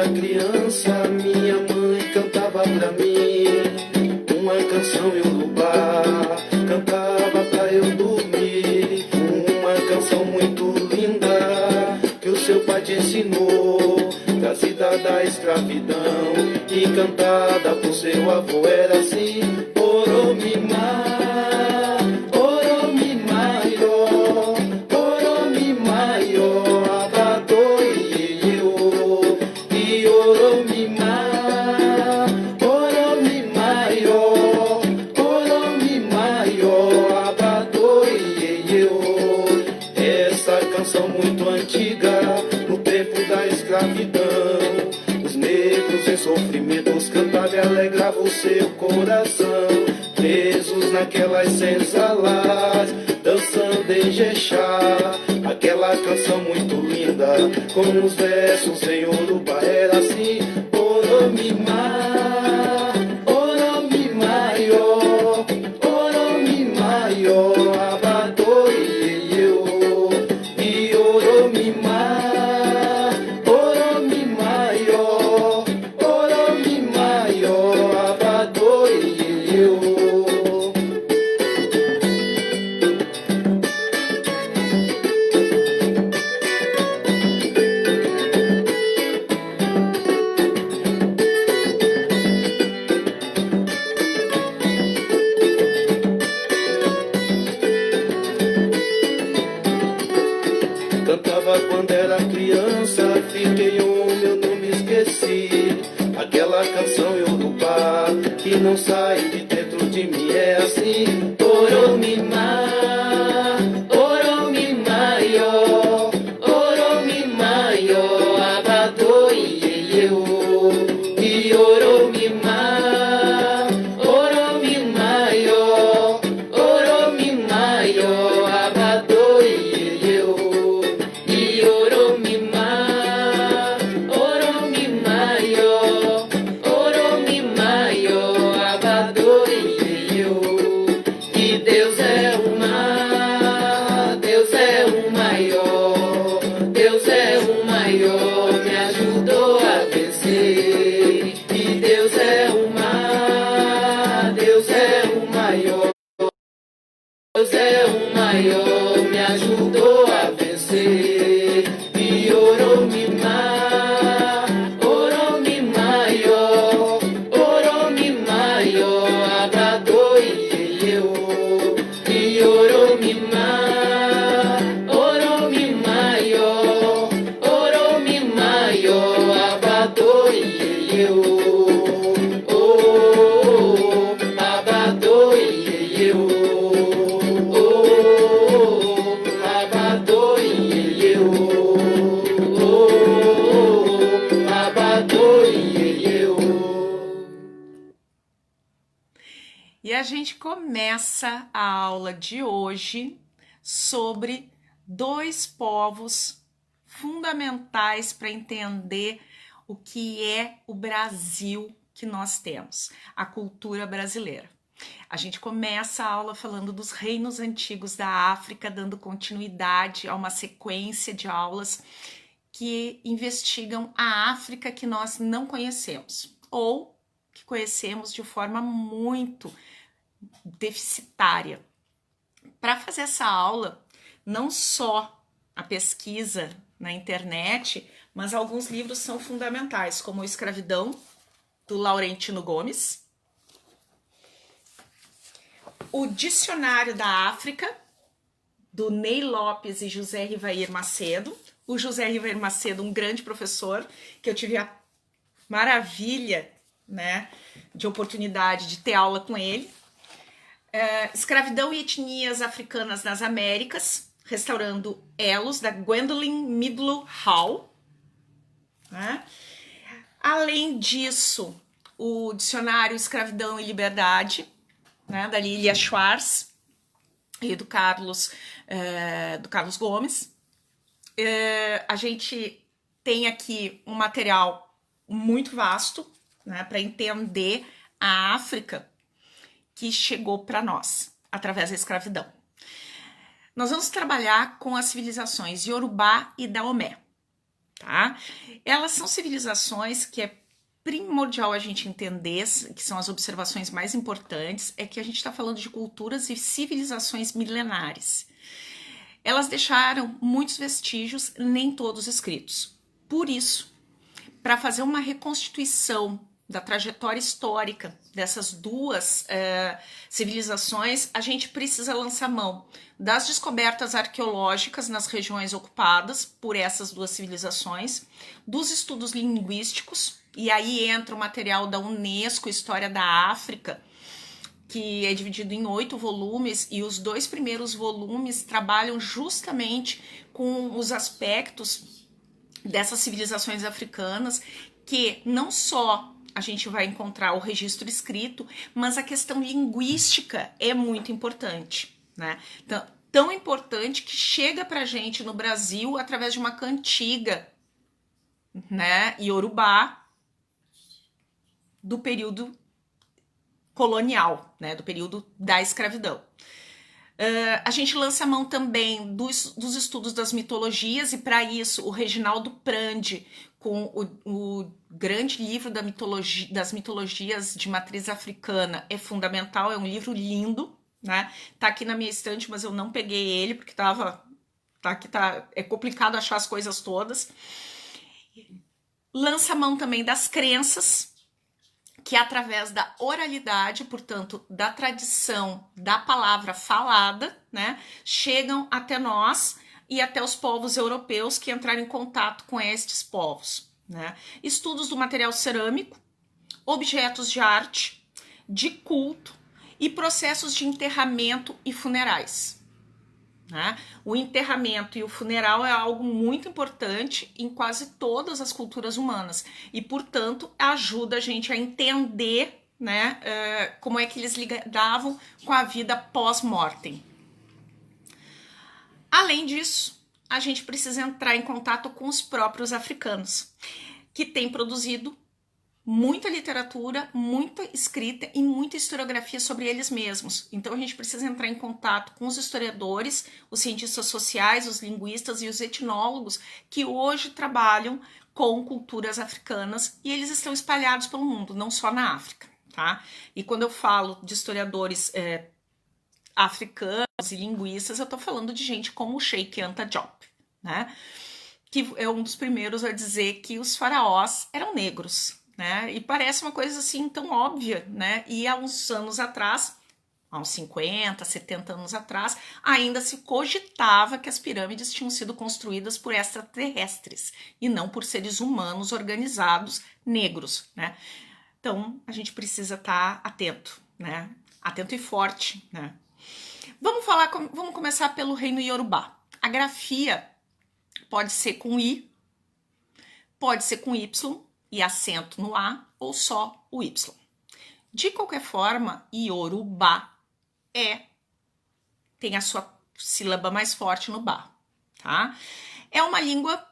era criança, minha mãe cantava pra mim uma canção iorubá, cantava pra eu dormir. Uma canção muito linda que o seu pai te ensinou, trazida da escravidão e cantada por seu avô. Era assim: Oromimá, Oromimaio, Oromimaio, Abadô Iê-Iê-Ô. E Oromimá, Oromimaio, Oromimaio, Abadô Iê-Iê-Ô. Essa canção muito antiga, no tempo da escravidão, os negros em sofrimentos cantavam e alegravam o seu coração, presos naquelas senzalas, dançando em Jexá. Aquela canção muito linda, com os versos em Yorubá, era assim: Oromimá, Oromimaio, Oromimaio, Abadô Iê-Iê-Ô. E Oromimá, Oromimaio, Oromimaio, Abadô Iê-Iê-Ô. Cantava quando era criança, fiquei homem, eu não me esqueci. Aquela canção iorubá que não sai de dentro de mim, é assim: Oromimá, Oromimaio, Oromimaio, Abadô Iê-Iê-Ô. E Oromimá, Oromimaio, Oromimaio, Abadô Iê-Iê-Ô. E Oromimá, Oromimaio, Oromimaio, Abadô Iê-Iê-Ô. E Deus é uma, Deus é o maior, Deus é o maior, me ajudou a vencer. E Deus é uma, Deus é o maior, Deus é o maior, me ajudou a vencer. E Oromimá, Oromimaio, Oromimaio, Abadô Iê-Iê-Ô. E Oromimá, Oromimaio, Oromimaio, Abadô Iê-Iê-Ô. Oh, Abadô Iê-Iê-Ô. Oh, Abadô Iê-Iê-Ô. Oh, Abadô Iê-Iê-Ô. E a gente começa a aula de hoje sobre dois povos fundamentais para entender o que é o Brasil que nós temos, a cultura brasileira. A gente começa a aula falando dos reinos antigos da África, dando continuidade a uma sequência de aulas que investigam a África que nós não conhecemos, ou que conhecemos de forma muito deficitária. Para fazer essa aula, não só a pesquisa na internet, mas alguns livros são fundamentais, como Escravidão, do Laurentino Gomes, o Dicionário da África, do Ney Lopes e José Rivair Macedo. O José Rivair Macedo, um grande professor, que eu tive a maravilha, de oportunidade de ter aula com ele. Escravidão e etnias africanas nas Américas, restaurando elos, da Gwendolyn Midlo Hall. Além disso, o dicionário Escravidão e Liberdade, da Lilia Schwartz e do Carlos Gomes. A gente tem aqui um material muito vasto, para entender a África que chegou para nós através da escravidão. Nós vamos trabalhar com as civilizações Yorubá e Daomé. tá? Elas são civilizações que é primordial a gente entender, que são as observações mais importantes, é que a gente está falando de culturas e civilizações milenares. Elas deixaram muitos vestígios, nem todos escritos. Por isso, para fazer uma reconstituição da trajetória histórica dessas duas civilizações, a gente precisa lançar mão das descobertas arqueológicas nas regiões ocupadas por essas duas civilizações, dos estudos linguísticos, e aí entra o material da Unesco, História da África, que é dividido em 8 volumes, e os 2 primeiros volumes trabalham justamente com os aspectos dessas civilizações africanas, que não só a gente vai encontrar o registro escrito, mas a questão linguística é muito importante, né? Então, tão importante que chega pra gente no Brasil através de uma cantiga, né, iorubá, do período colonial, né, do período da escravidão. A gente lança a mão também dos estudos das mitologias, e para isso o Reginaldo Prandi, com o grande livro das mitologias de matriz africana, é fundamental, é um livro lindo, né? Tá aqui na minha estante, mas eu não peguei ele, porque é complicado achar as coisas todas. Lança a mão também das crenças, que através da oralidade, portanto, da tradição da palavra falada, né, chegam até nós e até os povos europeus que entraram em contato com estes povos, né? Estudos do material cerâmico, objetos de arte, de culto e processos de enterramento e funerais. Né? O enterramento e o funeral é algo muito importante em quase todas as culturas humanas e, portanto, ajuda a gente a entender, né, como é que eles lidavam com a vida pós-mortem. Além disso, a gente precisa entrar em contato com os próprios africanos, que têm produzido muita literatura, muita escrita e muita historiografia sobre eles mesmos. Então a gente precisa entrar em contato com os historiadores, os cientistas sociais, os linguistas e os etnólogos que hoje trabalham com culturas africanas, e eles estão espalhados pelo mundo, não só na África, tá? E quando eu falo de historiadores africanos e linguistas, eu tô falando de gente como o Sheikh Anta Diop, né? Que é um dos primeiros a dizer que os faraós eram negros, né? E parece uma coisa assim tão óbvia, né? E há uns anos atrás, há uns 50, 70 anos atrás, ainda se cogitava que as pirâmides tinham sido construídas por extraterrestres e não por seres humanos organizados negros, né? Então, a gente precisa estar atento, né? Atento e forte, né? Vamos começar pelo reino Yorubá. A grafia pode ser com I, pode ser com Y e acento no A, ou só o Y. De qualquer forma, Yorubá tem a sua sílaba mais forte no Bá, tá? É uma língua,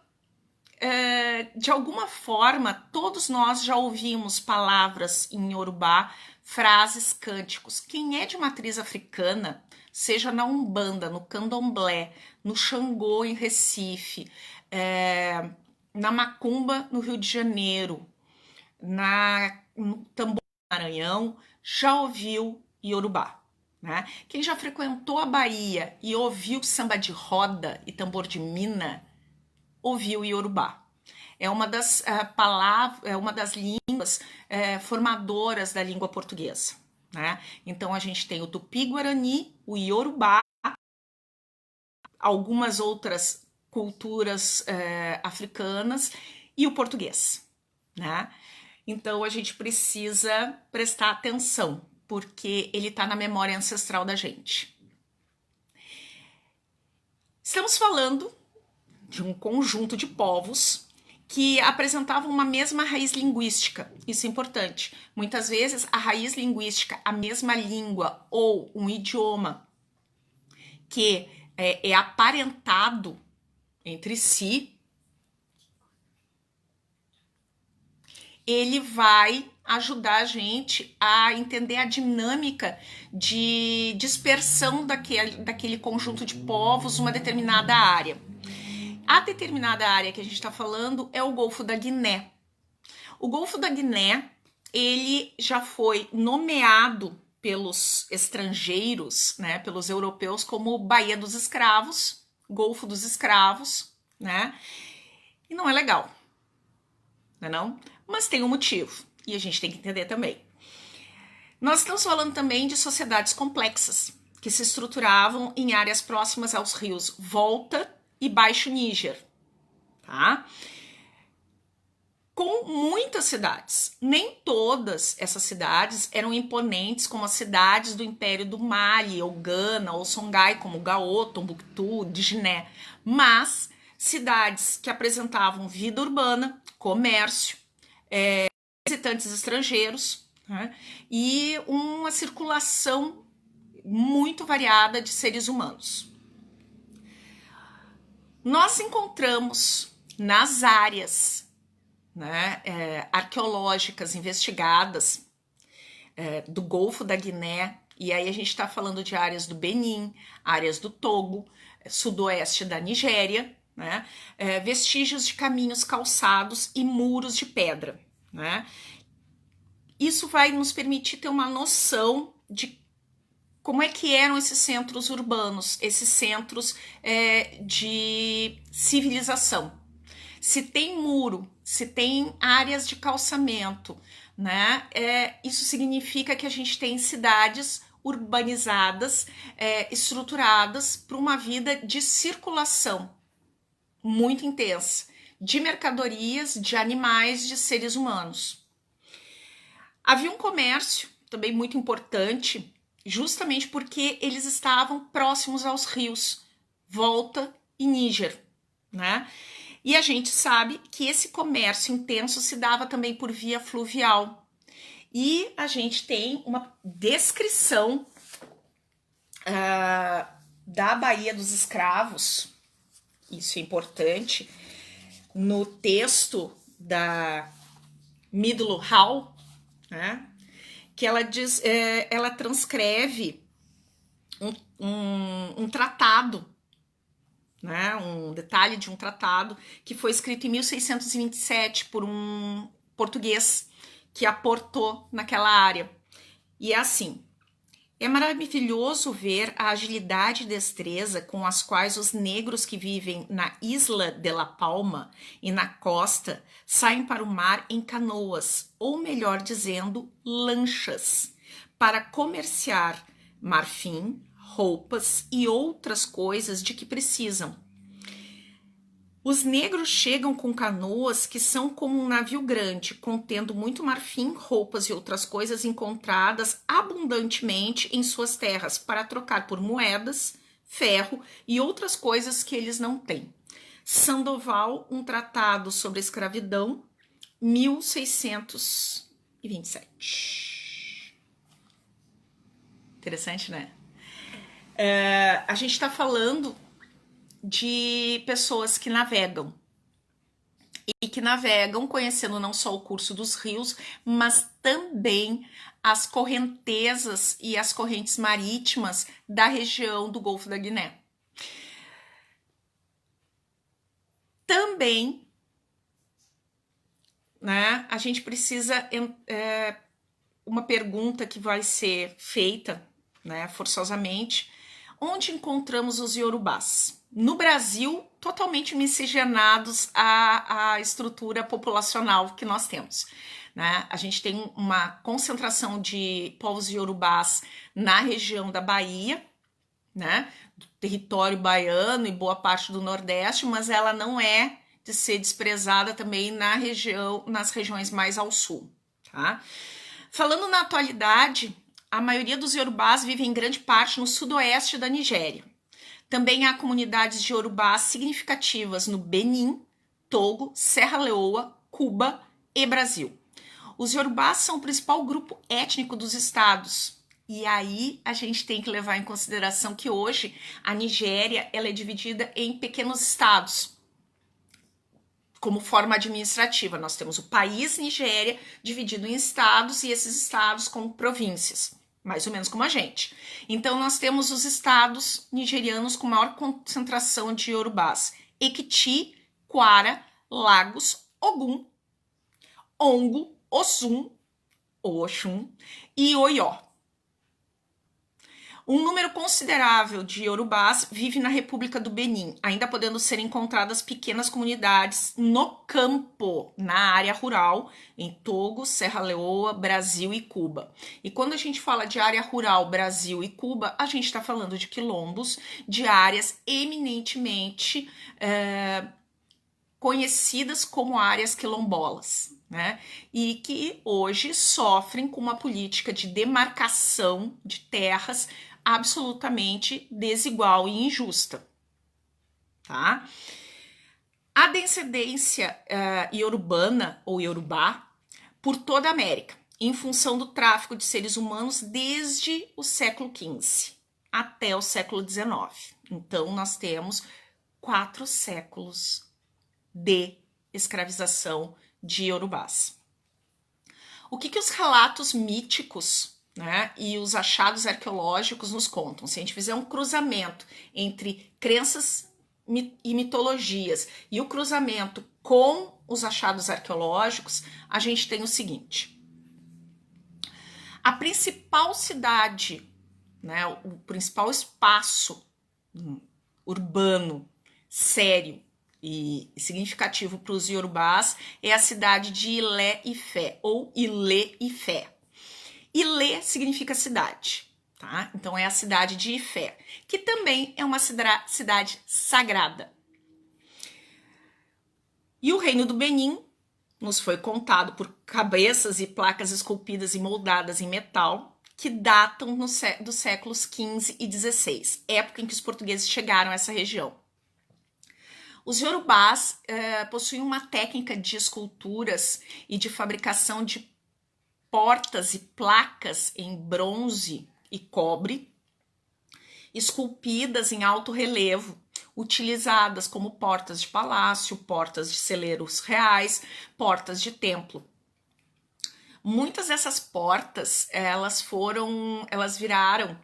de alguma forma, todos nós já ouvimos palavras em Yorubá, frases, cânticos. Quem é de matriz africana, seja na Umbanda, no Candomblé, no Xangô em Recife, na Macumba no Rio de Janeiro, no Tambor do Maranhão, já ouviu Yorubá, né? Quem já frequentou a Bahia e ouviu samba de roda e tambor de mina, ouviu Yorubá. É uma das palavras, é uma das línguas formadoras da língua portuguesa, né? Então a gente tem o Tupi-Guarani, o Yorubá, algumas outras culturas africanas e o português, né? Então a gente precisa prestar atenção, porque ele está na memória ancestral da gente. Estamos falando de um conjunto de povos que apresentavam uma mesma raiz linguística. Isso é importante. Muitas vezes a raiz linguística, a mesma língua ou um idioma que é aparentado entre si, ele vai ajudar a gente a entender a dinâmica de dispersão daquele conjunto de povos numa determinada área. A determinada área que a gente está falando é o Golfo da Guiné. O Golfo da Guiné, ele já foi nomeado pelos estrangeiros, né, pelos europeus, como Baía dos Escravos, Golfo dos Escravos, né? E não é legal, não? Mas tem um motivo, e a gente tem que entender também. Nós estamos falando também de sociedades complexas, que se estruturavam em áreas próximas aos rios Volta e Baixo Níger, tá? Com muitas cidades. Nem todas essas cidades eram imponentes como as cidades do Império do Mali, ou Gana, ou Songhai, como Gao, Tombouctou, Djiné, mas cidades que apresentavam vida urbana, comércio, visitantes estrangeiros, né, e uma circulação muito variada de seres humanos. Nós encontramos nas áreas, né, arqueológicas investigadas do Golfo da Guiné, e aí a gente está falando de áreas do Benin, áreas do Togo, sudoeste da Nigéria, né, vestígios de caminhos calçados e muros de pedra, né? Isso vai nos permitir ter uma noção de como é que eram esses centros urbanos, esses centros de civilização. Se tem muro, se tem áreas de calçamento, né? Isso significa que a gente tem cidades urbanizadas, estruturadas para uma vida de circulação muito intensa, de mercadorias, de animais, de seres humanos. Havia um comércio também muito importante, justamente porque eles estavam próximos aos rios Volta e Níger, né? E a gente sabe que esse comércio intenso se dava também por via fluvial. E a gente tem uma descrição da Baía dos Escravos, isso é importante, no texto da Midlo Hall, né? Que ela diz, ela transcreve um tratado, né, um detalhe de um tratado que foi escrito em 1627 por um português que aportou naquela área. E é assim: é maravilhoso ver a agilidade e destreza com as quais os negros que vivem na Isla de La Palma e na costa saem para o mar em canoas, ou melhor dizendo, lanchas, para comerciar marfim, roupas e outras coisas de que precisam. Os negros chegam com canoas que são como um navio grande, contendo muito marfim, roupas e outras coisas encontradas abundantemente em suas terras para trocar por moedas, ferro e outras coisas que eles não têm. Sandoval, um tratado sobre a escravidão, 1627. Interessante, né? A gente está falando de pessoas que navegam e que navegam conhecendo não só o curso dos rios, mas também as correntezas e as correntes marítimas da região do Golfo da Guiné. Também, né, a gente precisa uma pergunta que vai ser feita, né, forçosamente: onde encontramos os iorubás? No Brasil, totalmente miscigenados à estrutura populacional que nós temos, né? A gente tem uma concentração de povos iorubás na região da Bahia, né? Do território baiano e boa parte do Nordeste, mas ela não é de ser desprezada também nas regiões mais ao sul, tá? Falando na atualidade, a maioria dos iorubás vive em grande parte no sudoeste da Nigéria. Também há comunidades de iorubás significativas no Benin, Togo, Serra Leoa, Cuba e Brasil. Os iorubás são o principal grupo étnico dos estados. E aí a gente tem que levar em consideração que hoje a Nigéria ela é dividida em pequenos estados. Como forma administrativa, nós temos o país Nigéria dividido em estados e esses estados como províncias, mais ou menos como a gente. Então nós temos os estados nigerianos com maior concentração de iorubás: Ekiti, Quara, Lagos, Ogum, Ongo, Osun, Oxum e Oió. Um número considerável de iorubás vive na República do Benin, ainda podendo ser encontradas pequenas comunidades no campo, na área rural, em Togo, Serra Leoa, Brasil e Cuba. E quando a gente fala de área rural, Brasil e Cuba, a gente está falando de quilombos, de áreas eminentemente conhecidas como áreas quilombolas, né? E que hoje sofrem com uma política de demarcação de terras absolutamente desigual e injusta, tá? A descendência iorubana ou iorubá por toda a América, em função do tráfico de seres humanos desde o século XV até o século XIX. Então, nós temos 4 séculos de escravização de iorubás. O que os relatos míticos, né, e os achados arqueológicos nos contam? Se a gente fizer um cruzamento entre crenças e mitologias e o cruzamento com os achados arqueológicos, a gente tem o seguinte: a principal cidade, né, o principal espaço urbano sério e significativo para os iorubás é a cidade de Ilé-Ifé ou Ilê-Ifé. Ilê significa cidade, tá? Então é a cidade de Ifé, que também é uma cidade sagrada. E o reino do Benin nos foi contado por cabeças e placas esculpidas e moldadas em metal que datam dos séculos XV e XVI, época em que os portugueses chegaram a essa região. Os iorubás possuem uma técnica de esculturas e de fabricação de portas e placas em bronze e cobre, esculpidas em alto relevo, utilizadas como portas de palácio, portas de celeiros reais, portas de templo. Muitas dessas portas, elas viraram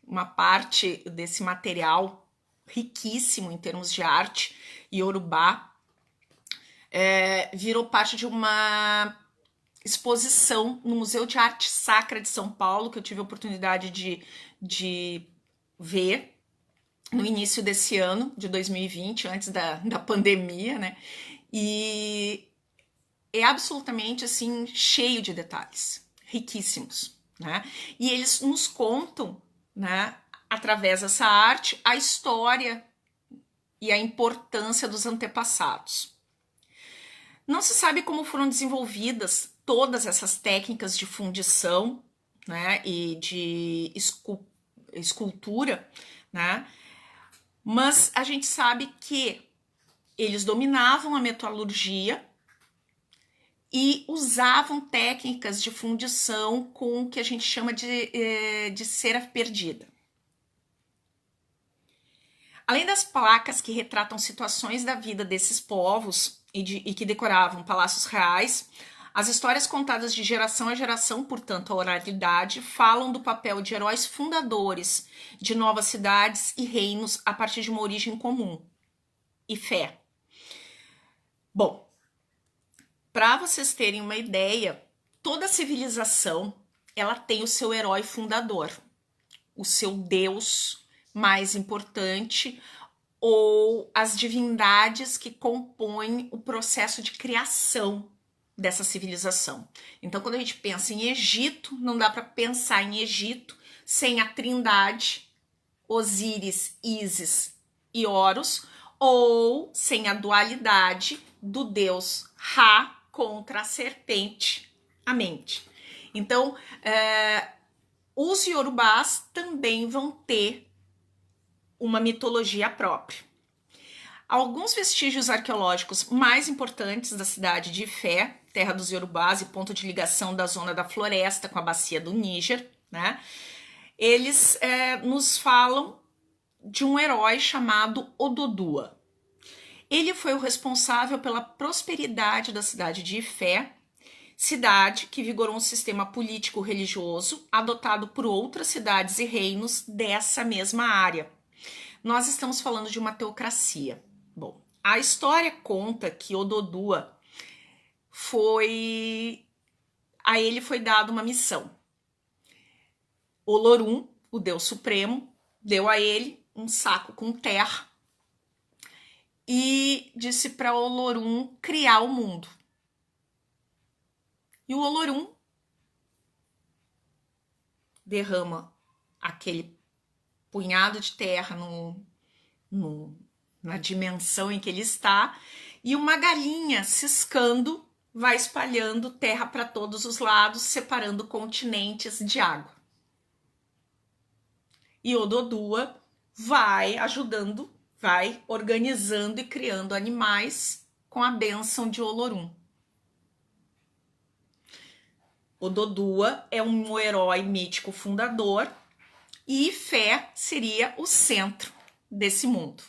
uma parte desse material riquíssimo em termos de arte iorubá, virou parte de uma exposição no Museu de Arte Sacra de São Paulo, que eu tive a oportunidade de ver no início desse ano, de 2020, antes da pandemia, né? E é absolutamente, assim, cheio de detalhes, riquíssimos, né? E eles nos contam, né, através dessa arte, a história e a importância dos antepassados. Não se sabe como foram desenvolvidas todas essas técnicas de fundição, né, e de escultura, né, mas a gente sabe que eles dominavam a metalurgia e usavam técnicas de fundição com o que a gente chama de cera perdida. Além das placas que retratam situações da vida desses povos e que decoravam palácios reais, as histórias contadas de geração a geração, portanto a oralidade, falam do papel de heróis fundadores de novas cidades e reinos a partir de uma origem comum e fé. Bom, para vocês terem uma ideia, toda civilização ela tem o seu herói fundador, o seu deus mais importante ou as divindades que compõem o processo de criação dessa civilização. Então, quando a gente pensa em Egito, não dá para pensar em Egito sem a trindade Osíris, Ísis e Horus, ou sem a dualidade do deus Ra contra a serpente, a mente. Então, os iorubás também vão ter uma mitologia própria. Alguns vestígios arqueológicos mais importantes da cidade de Ifé, terra dos iorubás e ponto de ligação da zona da floresta com a bacia do Níger, né? Eles nos falam de um herói chamado Ododua. Ele foi o responsável pela prosperidade da cidade de Ifé, cidade que vigorou um sistema político-religioso adotado por outras cidades e reinos dessa mesma área. Nós estamos falando de uma teocracia. Bom, A história conta que Ododua a ele foi dada uma missão. Olorum, o Deus Supremo, deu a ele um saco com terra e disse para Olorum criar o mundo. E o Olorum derrama aquele punhado de terra na dimensão em que ele está, e uma galinha ciscando vai espalhando terra para todos os lados, separando continentes de água. E Ododua vai ajudando, vai organizando e criando animais com a bênção de Olorum. Ododua é um herói mítico fundador e Ifé seria o centro desse mundo.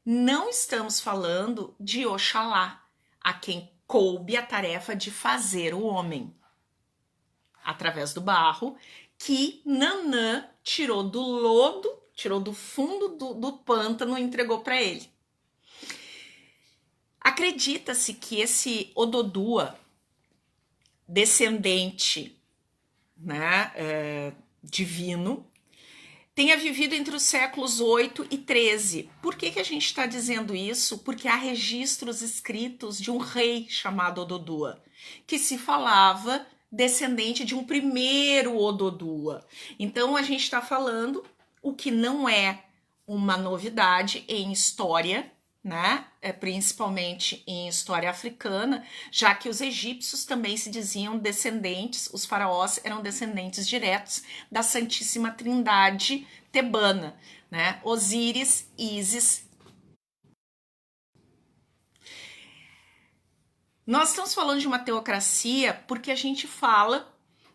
Não estamos falando de Oxalá, a quem coube a tarefa de fazer o homem, através do barro, que Nanã tirou do lodo, tirou do fundo do pântano e entregou para ele. Acredita-se que esse Ododua, descendente, né, divino, tenha vivido entre os séculos 8 e 13. Por que a gente está dizendo isso? Porque há registros escritos de um rei chamado Ododua, que se falava descendente de um primeiro Ododua. Então a gente está falando o que não é uma novidade em história, né? Principalmente em história africana, já que os egípcios também se diziam descendentes, os faraós eram descendentes diretos da Santíssima Trindade tebana, né? Osíris, Ísis. Nós estamos falando de uma teocracia porque a gente fala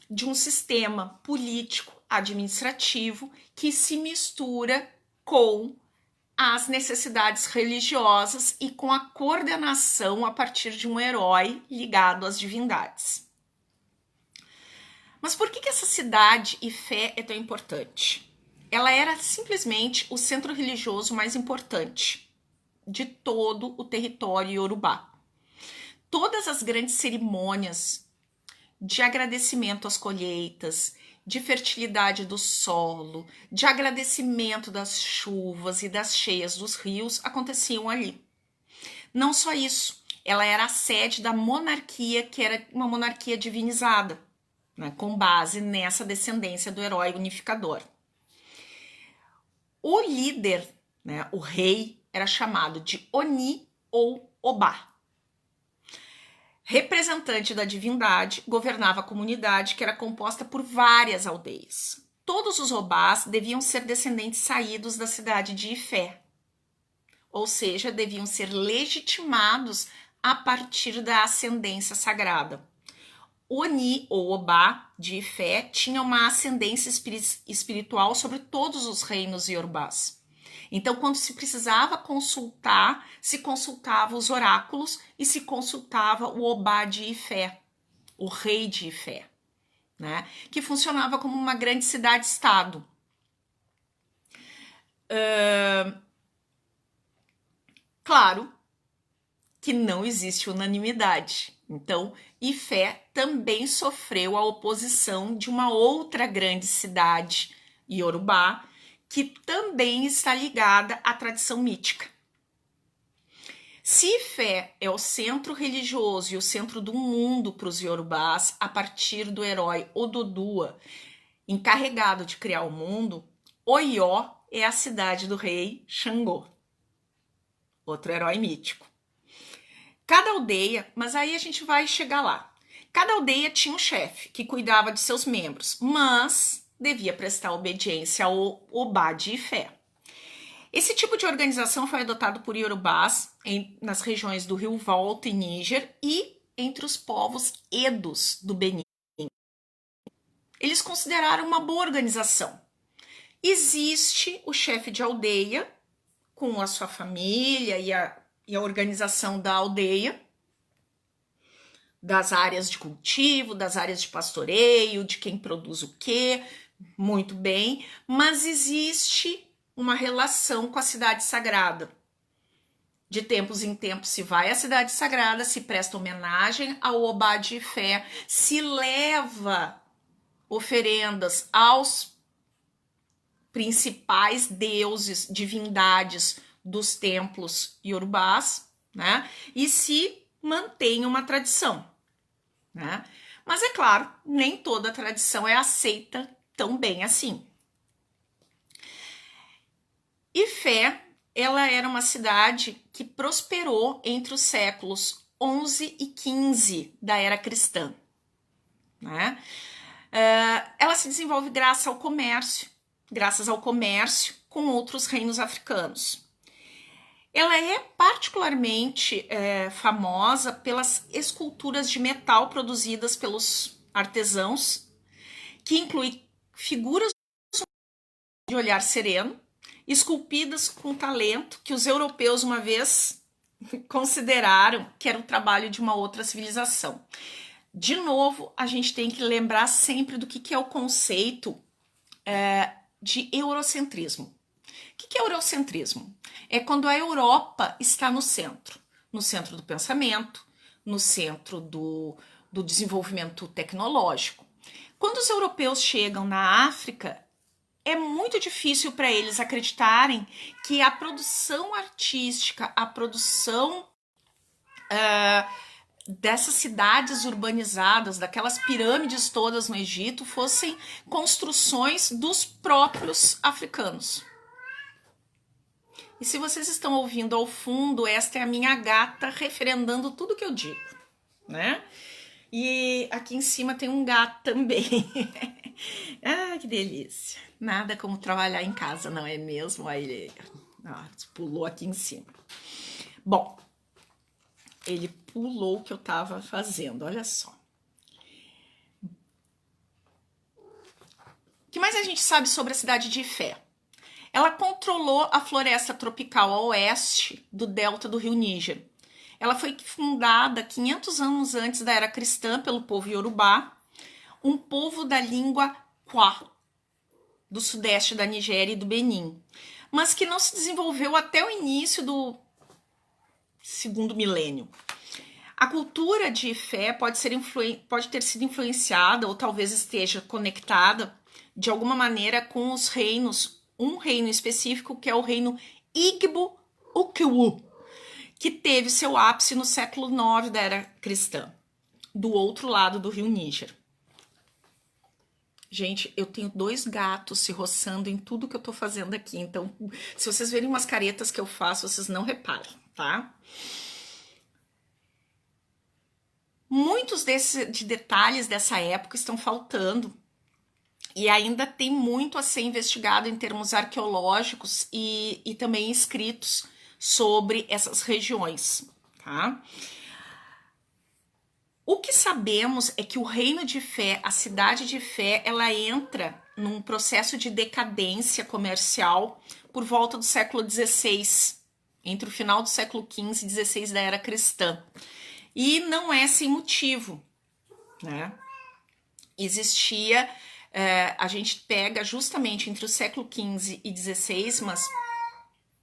de um sistema político, administrativo, que se mistura com as necessidades religiosas e com a coordenação a partir de um herói ligado às divindades. Mas por que essa cidade Ifé é tão importante? Ela era simplesmente o centro religioso mais importante de todo o território iorubá. Todas as grandes cerimônias de agradecimento às colheitas, de fertilidade do solo, de agradecimento das chuvas e das cheias dos rios aconteciam ali. Não só isso, ela era a sede da monarquia, que era uma monarquia divinizada, né, com base nessa descendência do herói unificador. O líder, né, o rei, era chamado de Oni ou Obá. Representante da divindade, governava a comunidade, que era composta por várias aldeias. Todos os Obás deviam ser descendentes saídos da cidade de Ifé, ou seja, deviam ser legitimados a partir da ascendência sagrada. Oni, ou Obá, de Ifé, tinha uma ascendência espiritual sobre todos os reinos iorubás. Então, quando se precisava consultar, se consultava os oráculos e se consultava o Obá de Ifé, o rei de Ifé, né? Que funcionava como uma grande cidade-estado. Claro que não existe unanimidade. Então, Ifé também sofreu a oposição de uma outra grande cidade iorubá, que também está ligada à tradição mítica. Se Ifé é o centro religioso e o centro do mundo para os iorubás, a partir do herói Ododua, encarregado de criar o mundo, Oió é a cidade do rei Xangô, outro herói mítico. Cada aldeia, mas aí a gente vai chegar lá, cada aldeia tinha um chefe que cuidava de seus membros, mas devia prestar obediência ao Obá de Ifé. Esse tipo de organização foi adotado por iorubás nas regiões do Rio Volta e Níger e entre os povos Edos do Benin. Eles consideraram uma boa organização. Existe o chefe de aldeia com a sua família e a organização da aldeia, das áreas de cultivo, das áreas de pastoreio, de quem produz o quê, muito bem, mas existe uma relação com a cidade sagrada. De tempos em tempos se vai à cidade sagrada, se presta homenagem ao Obá de Ifé, se leva oferendas aos principais deuses, divindades dos templos iorubás, né? E se mantém uma tradição, né? Mas é claro, nem toda tradição é aceita tão bem assim. Ifé, ela era uma cidade que prosperou entre os séculos 11 e 15 da era cristã, né? Ela se desenvolve graças ao comércio com outros reinos africanos. Ela é particularmente famosa pelas esculturas de metal produzidas pelos artesãos, que inclui figuras de olhar sereno, esculpidas com talento que os europeus uma vez consideraram que era o trabalho de uma outra civilização. De novo, a gente tem que lembrar sempre do que é o conceito de eurocentrismo. O que é eurocentrismo? É quando a Europa está no centro do pensamento, no centro do desenvolvimento tecnológico. Quando os europeus chegam na África, é muito difícil para eles acreditarem que a produção artística, a produção dessas cidades urbanizadas, daquelas pirâmides todas no Egito, fossem construções dos próprios africanos. E se vocês estão ouvindo ao fundo, esta é a minha gata referendando tudo que eu digo, né? E aqui em cima tem um gato também. Ah, que delícia. Nada como trabalhar em casa, não é mesmo? Aí ele pulou aqui em cima. Bom, ele pulou o que eu estava fazendo, olha só. O que mais a gente sabe sobre a cidade de Ifé? Ela controlou a floresta tropical a oeste do delta do rio Níger. Ela foi fundada 500 anos antes da era cristã pelo povo Yorubá, um povo da língua Kwa, do sudeste da Nigéria e do Benin, mas que não se desenvolveu até o início do segundo milênio. A cultura de Ifé pode ter sido influenciada ou talvez esteja conectada de alguma maneira com os reinos, um reino específico que é o reino Igbo-Ukwu, que teve seu ápice no século IX da era cristã, do outro lado do rio Níger. Gente, eu tenho 2 gatos se roçando em tudo que eu tô fazendo aqui, então se vocês verem umas caretas que eu faço, vocês não reparem, tá? Muitos de detalhes dessa época estão faltando e ainda tem muito a ser investigado em termos arqueológicos e também escritos sobre essas regiões, tá? O que sabemos é que o reino de Ifé, a cidade de Ifé, ela entra num processo de decadência comercial por volta do século XVI, entre o final do século XV e XVI da era cristã. E não é sem motivo, né? Existia, a gente pega justamente entre o século XV e XVI, mas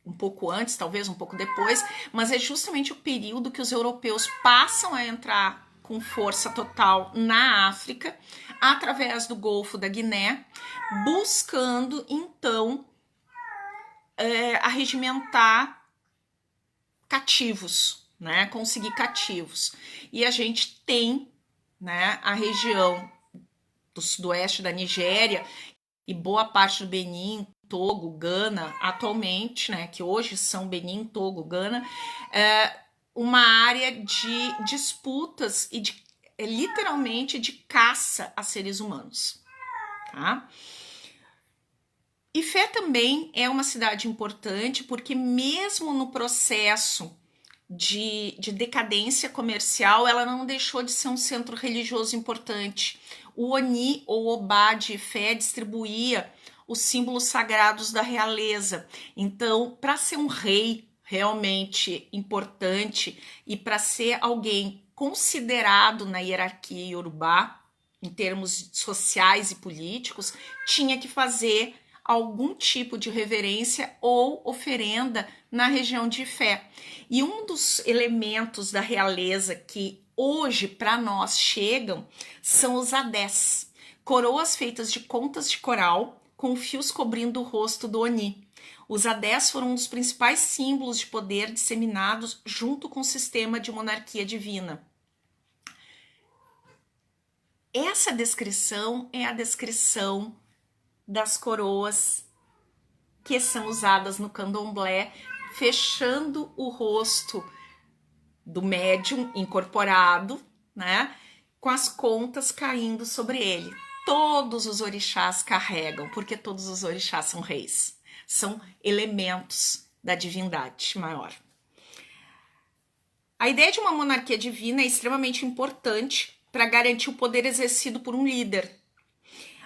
um pouco antes, talvez um pouco depois, mas é justamente o período que os europeus passam a entrar com força total na África, através do Golfo da Guiné, buscando então arregimentar cativos, né? Conseguir cativos. E a gente tem, né, a região do sudoeste da Nigéria e boa parte do Benin, Togo, Gana, atualmente, né, que hoje são Benin, Togo, Gana, uma área de disputas e literalmente de caça a seres humanos, tá? Ifé também é uma cidade importante porque mesmo no processo de decadência comercial, ela não deixou de ser um centro religioso importante. O Oni ou Obá de Ifé distribuía os símbolos sagrados da realeza. Então, para ser um rei realmente importante e para ser alguém considerado na hierarquia iorubá, em termos sociais e políticos, tinha que fazer algum tipo de reverência ou oferenda na região de Ifé. E um dos elementos da realeza que hoje para nós chegam são os adés, coroas feitas de contas de coral com fios cobrindo o rosto do Oni. Os adés foram um dos principais símbolos de poder disseminados junto com o sistema de monarquia divina. Essa descrição é a descrição das coroas que são usadas no candomblé, fechando o rosto do médium incorporado, né, com as contas caindo sobre ele. Todos os orixás carregam, porque todos os orixás são reis, são elementos da divindade maior. A ideia de uma monarquia divina é extremamente importante para garantir o poder exercido por um líder.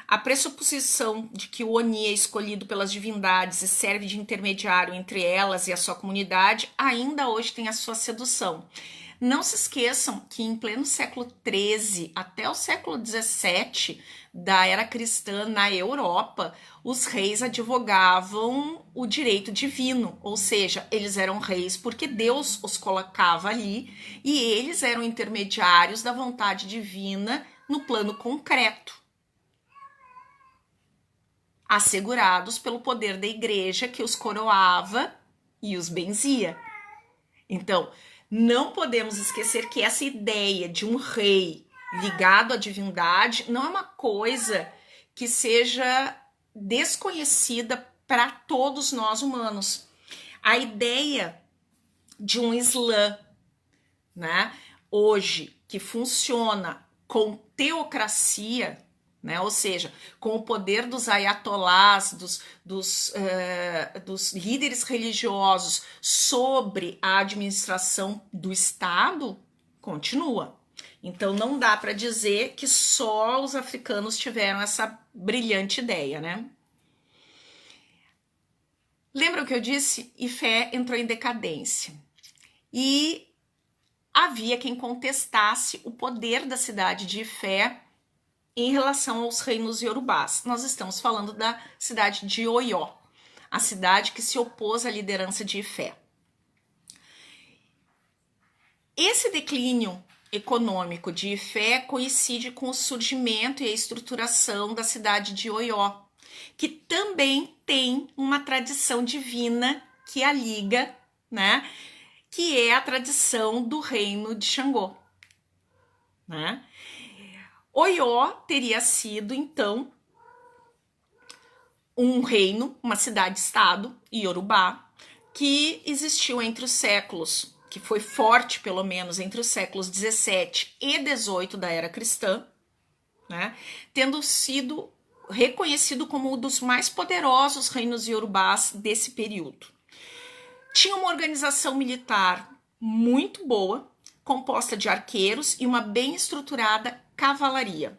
A pressuposição de que o Oni é escolhido pelas divindades e serve de intermediário entre elas e a sua comunidade ainda hoje tem a sua sedução. Não se esqueçam que em pleno século XIII até o século XVII da era cristã na Europa, os reis advogavam o direito divino, ou seja, eles eram reis porque Deus os colocava ali e eles eram intermediários da vontade divina no plano concreto, assegurados pelo poder da igreja que os coroava e os benzia. Então, não podemos esquecer que essa ideia de um rei ligado à divindade não é uma coisa que seja desconhecida para todos nós humanos. A ideia de um Islã, né, hoje, que funciona com teocracia, né, ou seja, com o poder dos ayatolás, dos líderes religiosos sobre a administração do Estado, continua. Então não dá para dizer que só os africanos tiveram essa brilhante ideia, né? Lembra o que eu disse? Ifé entrou em decadência. E havia quem contestasse o poder da cidade de Ifé em relação aos reinos iorubás. Nós estamos falando da cidade de Oió, a cidade que se opôs à liderança de Ifé. Esse declínio econômico de Ifé coincide com o surgimento e a estruturação da cidade de Oió, que também tem uma tradição divina que a liga, né? Que é a tradição do reino de Xangô, né? Oió teria sido, então, um reino, uma cidade-estado, iorubá, que existiu entre os séculos, que foi forte, pelo menos, entre os séculos 17 e 18 da era cristã, né, tendo sido reconhecido como um dos mais poderosos reinos iorubás desse período. Tinha uma organização militar muito boa, composta de arqueiros e uma bem estruturada cavalaria,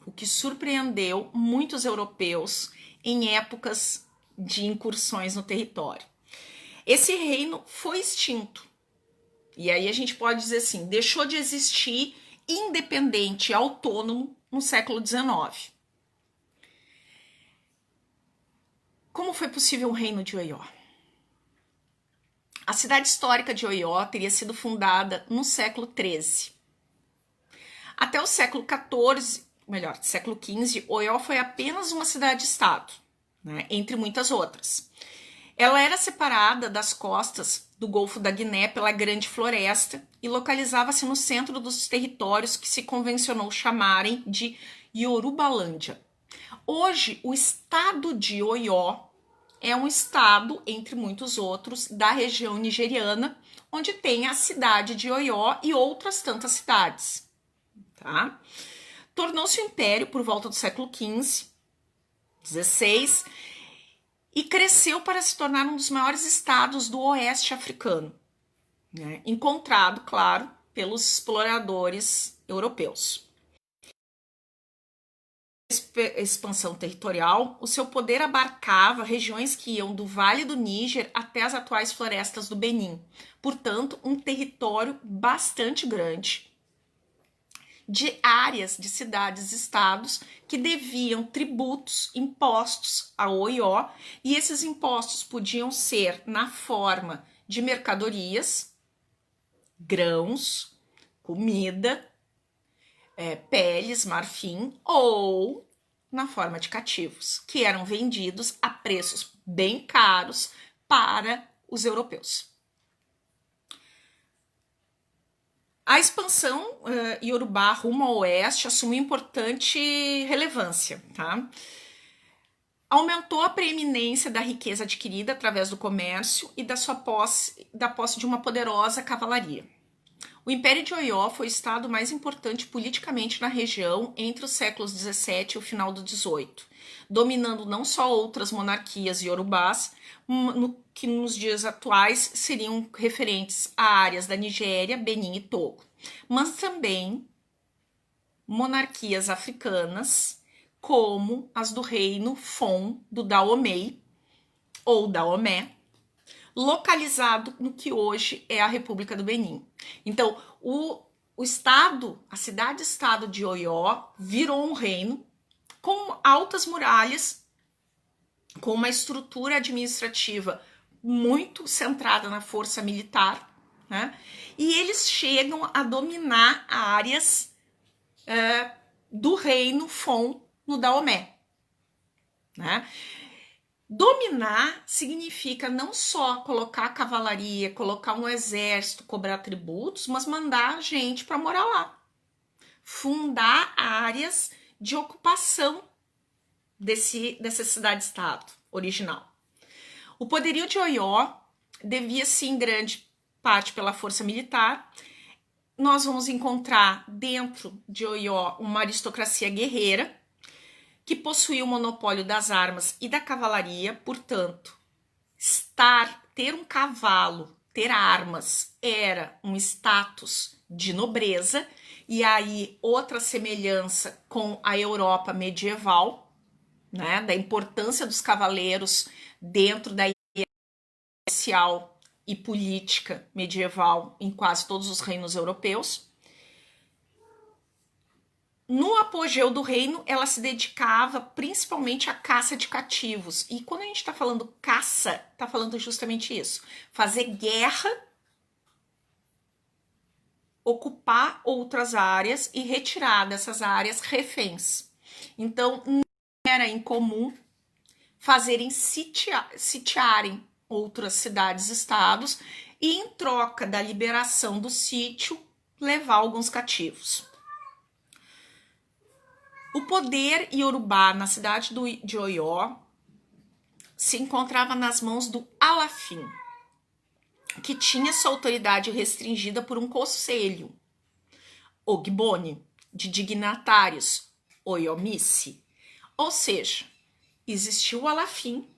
o que surpreendeu muitos europeus em épocas de incursões no território. Esse reino foi extinto, e aí a gente pode dizer assim, deixou de existir independente e autônomo no século XIX. Como foi possível o reino de Oió? A cidade histórica de Oió teria sido fundada no século XIII. Até o século XIV, melhor, século XV, Oió foi apenas uma cidade-estado, né, entre muitas outras. Ela era separada das costas do Golfo da Guiné pela Grande Floresta e localizava-se no centro dos territórios que se convencionou chamarem de Yorubalândia. Hoje, o estado de Oió é um estado, entre muitos outros, da região nigeriana, onde tem a cidade de Oió e outras tantas cidades. Tá? Tornou-se um império por volta do século XV, XVI, e cresceu para se tornar um dos maiores estados do oeste africano, né? Encontrado, claro, pelos exploradores europeus. Expansão territorial, o seu poder abarcava regiões que iam do Vale do Níger até as atuais florestas do Benin. Portanto, um território bastante grande de áreas de cidades-estados que deviam tributos, impostos ao Oió, e esses impostos podiam ser na forma de mercadorias, grãos, comida, peles, marfim, ou na forma de cativos, que eram vendidos a preços bem caros para os europeus. A expansão iorubá rumo ao oeste assumiu importante relevância, tá? Aumentou a preeminência da riqueza adquirida através do comércio e da posse de uma poderosa cavalaria. O Império de Oió foi o estado mais importante politicamente na região entre os séculos XVII e o final do XVIII, dominando não só outras monarquias iorubás, que nos dias atuais seriam referentes a áreas da Nigéria, Benin e Togo, mas também monarquias africanas, como as do reino Fon do Dahomey, ou Dahomey, localizado no que hoje é a República do Benin. Então, o estado, a cidade-estado de Oió virou um reino com altas muralhas, com uma estrutura administrativa muito centrada na força militar, né? E eles chegam a dominar áreas do reino Fon no Dahomey, né? Dominar significa não só colocar cavalaria, colocar um exército, cobrar tributos, mas mandar gente para morar lá. Fundar áreas de ocupação dessa cidade-estado original. O poderio de Oió devia-se em grande parte pela força militar. Nós vamos encontrar dentro de Oió uma aristocracia guerreira, que possuía o monopólio das armas e da cavalaria, portanto, ter um cavalo, ter armas, era um status de nobreza, e aí outra semelhança com a Europa medieval, né, da importância dos cavaleiros dentro da hierarquia social e política medieval em quase todos os reinos europeus. No apogeu do reino, ela se dedicava principalmente à caça de cativos. E quando a gente está falando caça, está falando justamente isso. Fazer guerra, ocupar outras áreas e retirar dessas áreas reféns. Então, não era incomum sitiarem outras cidades-estados e, em troca da liberação do sítio, levar alguns cativos. O poder iorubá na cidade de Oió se encontrava nas mãos do Alafim, que tinha sua autoridade restringida por um conselho, Ogboni, de dignatários, Oiomice. Ou seja, existia o Alafim,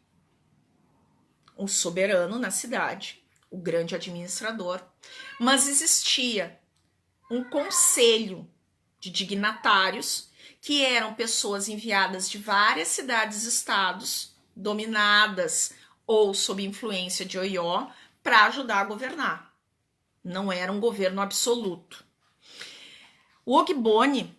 o soberano na cidade, o grande administrador, mas existia um conselho de dignatários que eram pessoas enviadas de várias cidades-estados, dominadas ou sob influência de Oió, para ajudar a governar. Não era um governo absoluto. O Ogboni,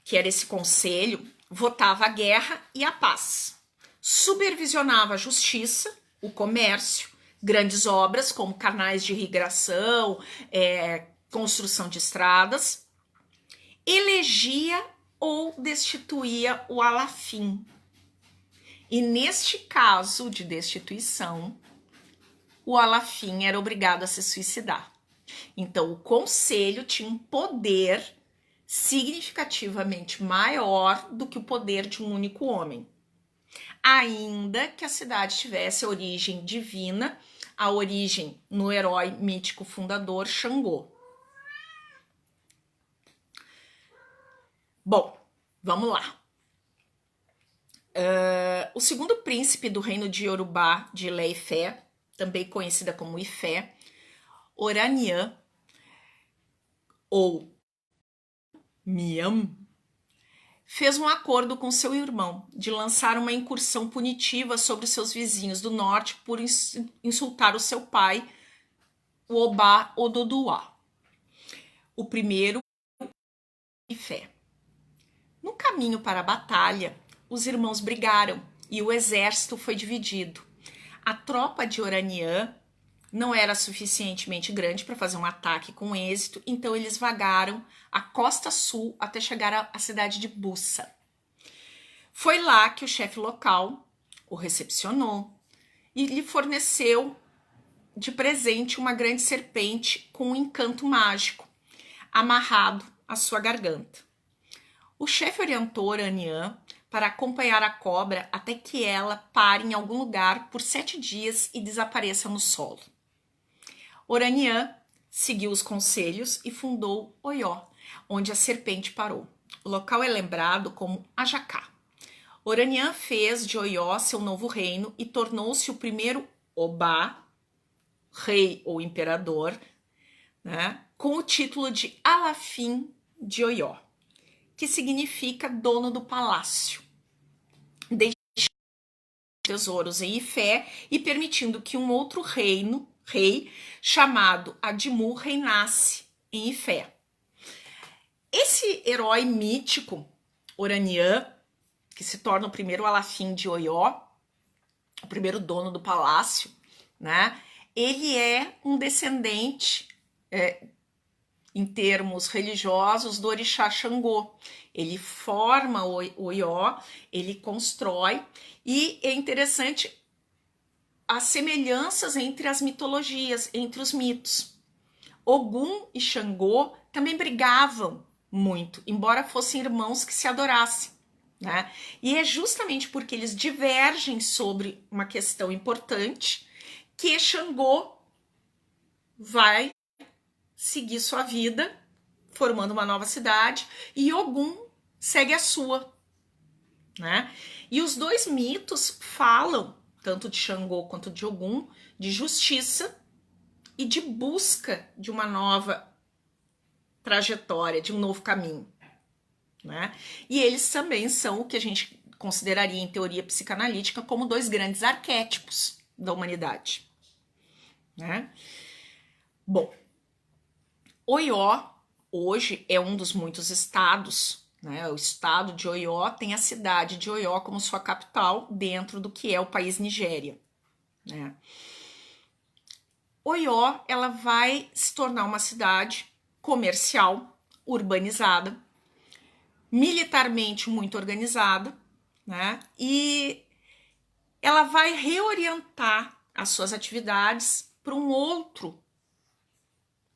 que era esse conselho, votava a guerra e a paz. Supervisionava a justiça, o comércio, grandes obras como canais de irrigação, construção de estradas, elegia ou destituía o Alafim. E neste caso de destituição, o Alafim era obrigado a se suicidar. Então, o conselho tinha um poder significativamente maior do que o poder de um único homem. Ainda que a cidade tivesse a origem divina, a origem no herói mítico fundador Xangô. Bom, vamos lá. O segundo príncipe do reino de Iorubá de Ilé-Ifé, também conhecida como Ifé, Oraniã, ou Miam, fez um acordo com seu irmão de lançar uma incursão punitiva sobre seus vizinhos do norte por insultar o seu pai, o Obá Ododuá. O primeiro Ifé. No caminho para a batalha, os irmãos brigaram e o exército foi dividido. A tropa de Oraniã não era suficientemente grande para fazer um ataque com êxito, então eles vagaram a costa sul até chegar à cidade de Bussa. Foi lá que o chefe local o recepcionou e lhe forneceu de presente uma grande serpente com um encanto mágico, amarrado à sua garganta. O chefe orientou Oraniã para acompanhar a cobra até que ela pare em algum lugar por 7 dias e desapareça no solo. Oraniã seguiu os conselhos e fundou Oió, onde a serpente parou. O local é lembrado como Ajacá. Oraniã fez de Oió seu novo reino e tornou-se o primeiro Obá, rei ou imperador, né, com o título de Alafim de Oió, que significa dono do palácio, deixando tesouros em Ifé e permitindo que um outro rei chamado Admu reinasse em Ifé. Esse herói mítico, Oraniã, que se torna o primeiro Alafim de Oió, o primeiro dono do palácio, né? Ele é um descendente, em termos religiosos, do orixá Xangô. Ele forma o Oió, ele constrói, e é interessante as semelhanças entre as mitologias, entre os mitos. Ogum e Xangô também brigavam muito, embora fossem irmãos que se adorassem, né? E é justamente porque eles divergem sobre uma questão importante que Xangô vai seguir sua vida, formando uma nova cidade, e Ogum segue a sua, né? E os dois mitos falam, tanto de Xangô quanto de Ogum, de justiça e de busca de uma nova trajetória, de um novo caminho, né? E eles também são o que a gente consideraria em teoria psicanalítica como dois grandes arquétipos da humanidade, né? Bom, Oió hoje é um dos muitos estados, né? O estado de Oió tem a cidade de Oió como sua capital dentro do que é o país Nigéria, né? Oió, ela vai se tornar uma cidade comercial, urbanizada, militarmente muito organizada, né? E ela vai reorientar as suas atividades para um outro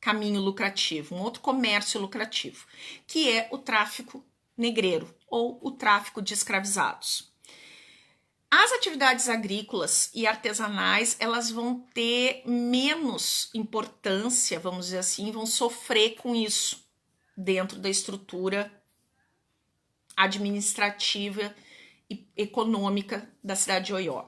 caminho lucrativo, um outro comércio lucrativo, que é o tráfico negreiro ou o tráfico de escravizados. As atividades agrícolas e artesanais, elas vão ter menos importância, vamos dizer assim, vão sofrer com isso dentro da estrutura administrativa e econômica da cidade de Oió.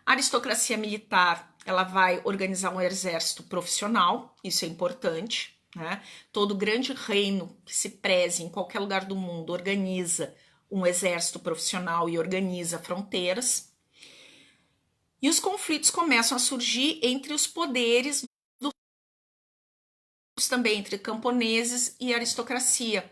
A aristocracia militar, ela vai organizar um exército profissional, isso é importante, né? Todo grande reino que se preze em qualquer lugar do mundo organiza um exército profissional e organiza fronteiras. E os conflitos começam a surgir entre os poderes, também entre camponeses e aristocracia,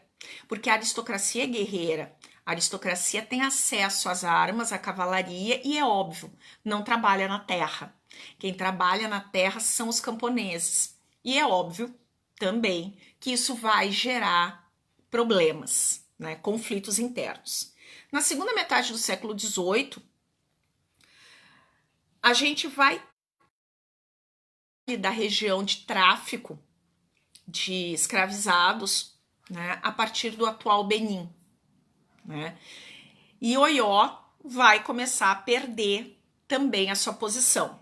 porque a aristocracia é guerreira, a aristocracia tem acesso às armas, à cavalaria e, é óbvio, não trabalha na terra. Quem trabalha na terra são os camponeses. E é óbvio também que isso vai gerar problemas, né, conflitos internos. Na segunda metade do século XVIII, a gente vai da região de tráfico de escravizados, né, a partir do atual Benin, né? E Oió vai começar a perder também a sua posição.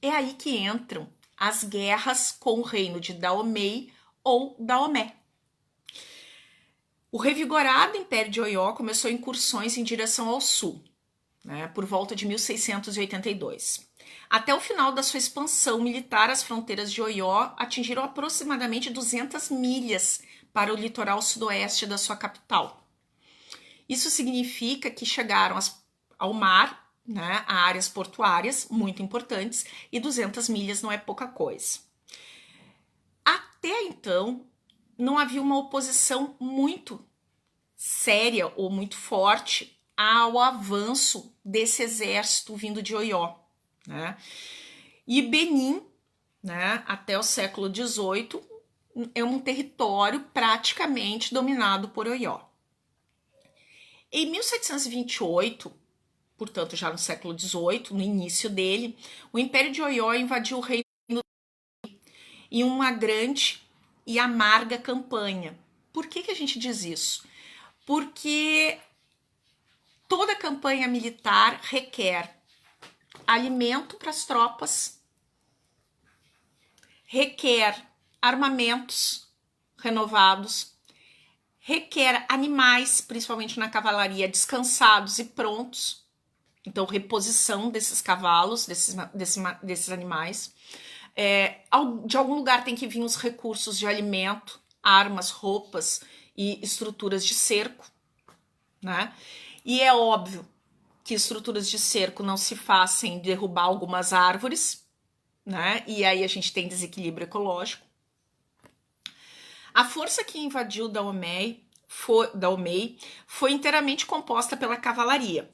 É aí que entram as guerras com o reino de Daomei ou Daomé. O revigorado Império de Oió começou incursões em direção ao sul, né, por volta de 1682. Até o final da sua expansão militar, as fronteiras de Oió atingiram aproximadamente 200 milhas para o litoral sudoeste da sua capital. Isso significa que chegaram ao mar, né, a áreas portuárias muito importantes, e 200 milhas não é pouca coisa. Até então, não havia uma oposição muito séria ou muito forte ao avanço desse exército vindo de Oió, né? E Benin, né, até o século XVIII, é um território praticamente dominado por Oió. Em 1728, portanto já no século XVIII, no início dele, o Império de Oió invadiu o reino em uma grande e amarga campanha. Por que a gente diz isso? Porque toda campanha militar requer alimento para as tropas, requer armamentos renovados, requer animais, principalmente na cavalaria, descansados e prontos. Então, reposição desses cavalos, desses animais. De algum lugar tem que vir os recursos de alimento, armas, roupas e estruturas de cerco, né? E é óbvio que estruturas de cerco não se fazem sem derrubar algumas árvores, né? E aí a gente tem desequilíbrio ecológico. A força que invadiu Dahomey foi inteiramente composta pela cavalaria,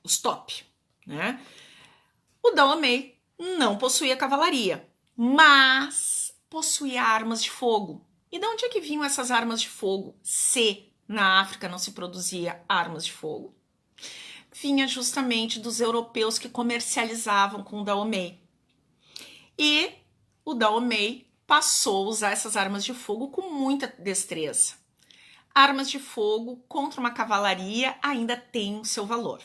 os top, né? O Dahomey não possuía cavalaria, mas possuía armas de fogo. E de onde é que vinham essas armas de fogo se na África não se produzia armas de fogo? Vinha justamente dos europeus que comercializavam com o Dahomey. E o Dahomey passou a usar essas armas de fogo com muita destreza. Armas de fogo contra uma cavalaria ainda tem o seu valor.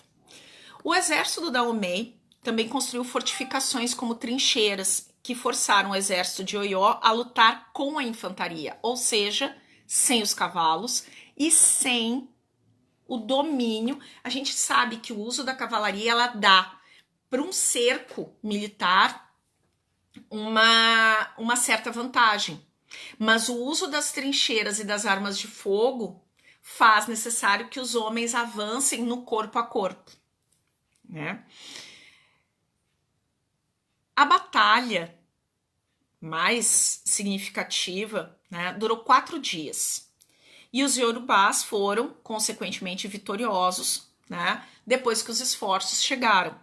O exército do Dahomey também construiu fortificações como trincheiras, que forçaram o exército de Oió a lutar com a infantaria, ou seja, sem os cavalos e sem o domínio. A gente sabe que o uso da cavalaria ela dá para um cerco militar uma certa vantagem, mas o uso das trincheiras e das armas de fogo faz necessário que os homens avancem no corpo a corpo, né? A batalha mais significativa, né, durou 4 dias e os Yorubás foram consequentemente vitoriosos, né, depois que os esforços chegaram.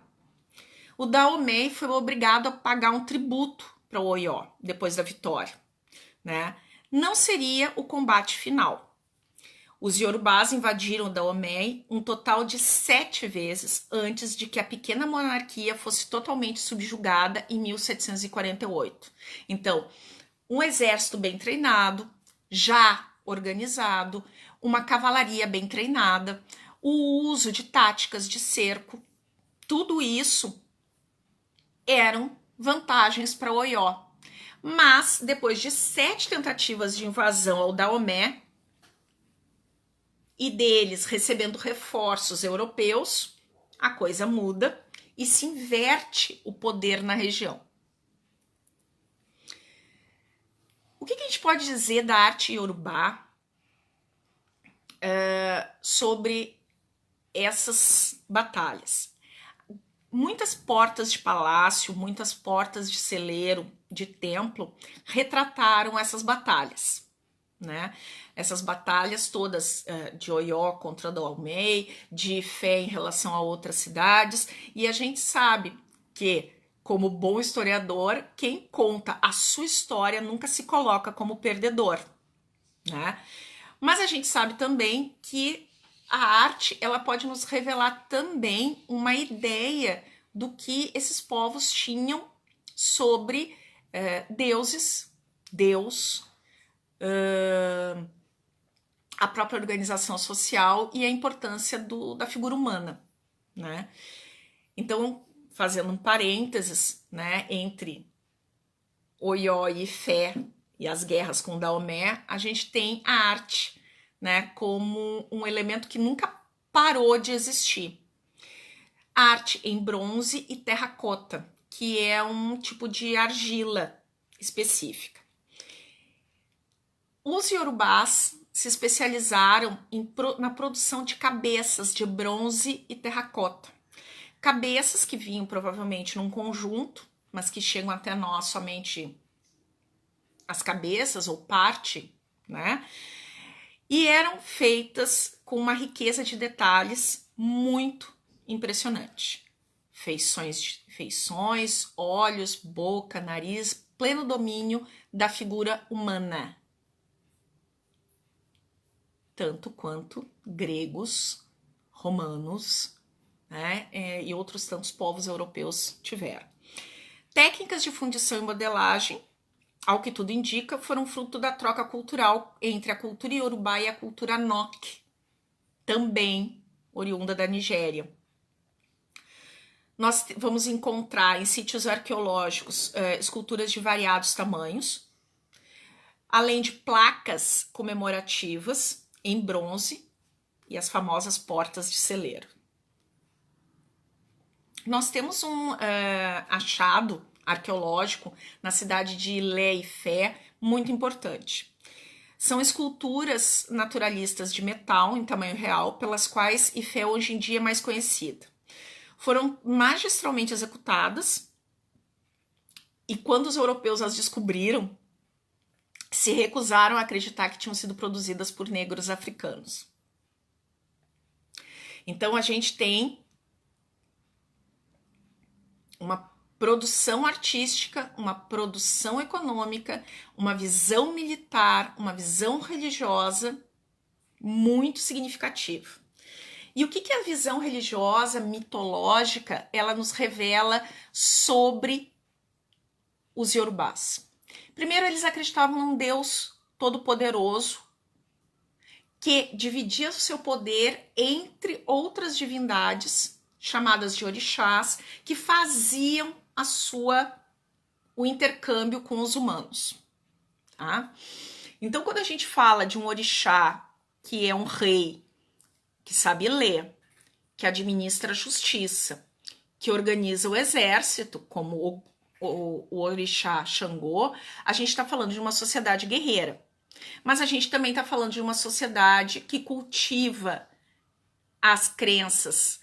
O Dahomey foi obrigado a pagar um tributo para o Oió depois da vitória, né? Não seria o combate final. Os Yorubás invadiram o Dahomey um total de 7 vezes antes de que a pequena monarquia fosse totalmente subjugada em 1748. Então, um exército bem treinado, já organizado, uma cavalaria bem treinada, o uso de táticas de cerco, tudo isso eram vantagens para Oió. Mas, depois de 7 tentativas de invasão ao Dahomey, e deles recebendo reforços europeus, a coisa muda e se inverte o poder na região. O que a gente pode dizer da arte iorubá sobre essas batalhas? Muitas portas de palácio, muitas portas de celeiro, de templo, retrataram essas batalhas, né? Essas batalhas todas de Oió contra Dahomey, de Fé em relação a outras cidades, e a gente sabe que, como bom historiador, quem conta a sua história nunca se coloca como perdedor, né? Mas a gente sabe também que a arte ela pode nos revelar também uma ideia do que esses povos tinham sobre deuses, Deus, a própria organização social e a importância da figura humana, né? Então, fazendo um parênteses, né, entre Oió e Fé e as guerras com Dahomey, a gente tem a arte, né, como um elemento que nunca parou de existir. Arte em bronze e terracota, que é um tipo de argila específica. Os iorubás se especializaram na produção de cabeças de bronze e terracota. Cabeças que vinham provavelmente num conjunto, mas que chegam até nós somente as cabeças ou parte né? E eram feitas com uma riqueza de detalhes muito impressionante. Feições, olhos, boca, nariz, pleno domínio da figura humana. Tanto quanto gregos, romanos, né, e outros tantos povos europeus tiveram. Técnicas de fundição e modelagem, ao que tudo indica, foram fruto da troca cultural entre a cultura iorubá e a cultura nok, também oriunda da Nigéria. Nós vamos encontrar em sítios arqueológicos esculturas de variados tamanhos, além de placas comemorativas em bronze e as famosas portas de celeiro. Nós temos um achado arqueológico na cidade de Ilé-Ifé muito importante. São esculturas naturalistas de metal em tamanho real, pelas quais Ifé hoje em dia é mais conhecida. Foram magistralmente executadas e quando os europeus as descobriram, se recusaram a acreditar que tinham sido produzidas por negros africanos. Então a gente tem uma produção artística, uma produção econômica, uma visão militar, uma visão religiosa muito significativa. E o que a visão religiosa, mitológica, ela nos revela sobre os iorubás? Primeiro, eles acreditavam num Deus todo-poderoso que dividia o seu poder entre outras divindades, chamadas de orixás, que faziam o intercâmbio com os humanos. Tá? Então, quando a gente fala de um orixá que é um rei, que sabe ler, que administra a justiça, que organiza o exército, como o orixá Xangô, a gente está falando de uma sociedade guerreira. Mas a gente também está falando de uma sociedade que cultiva as crenças,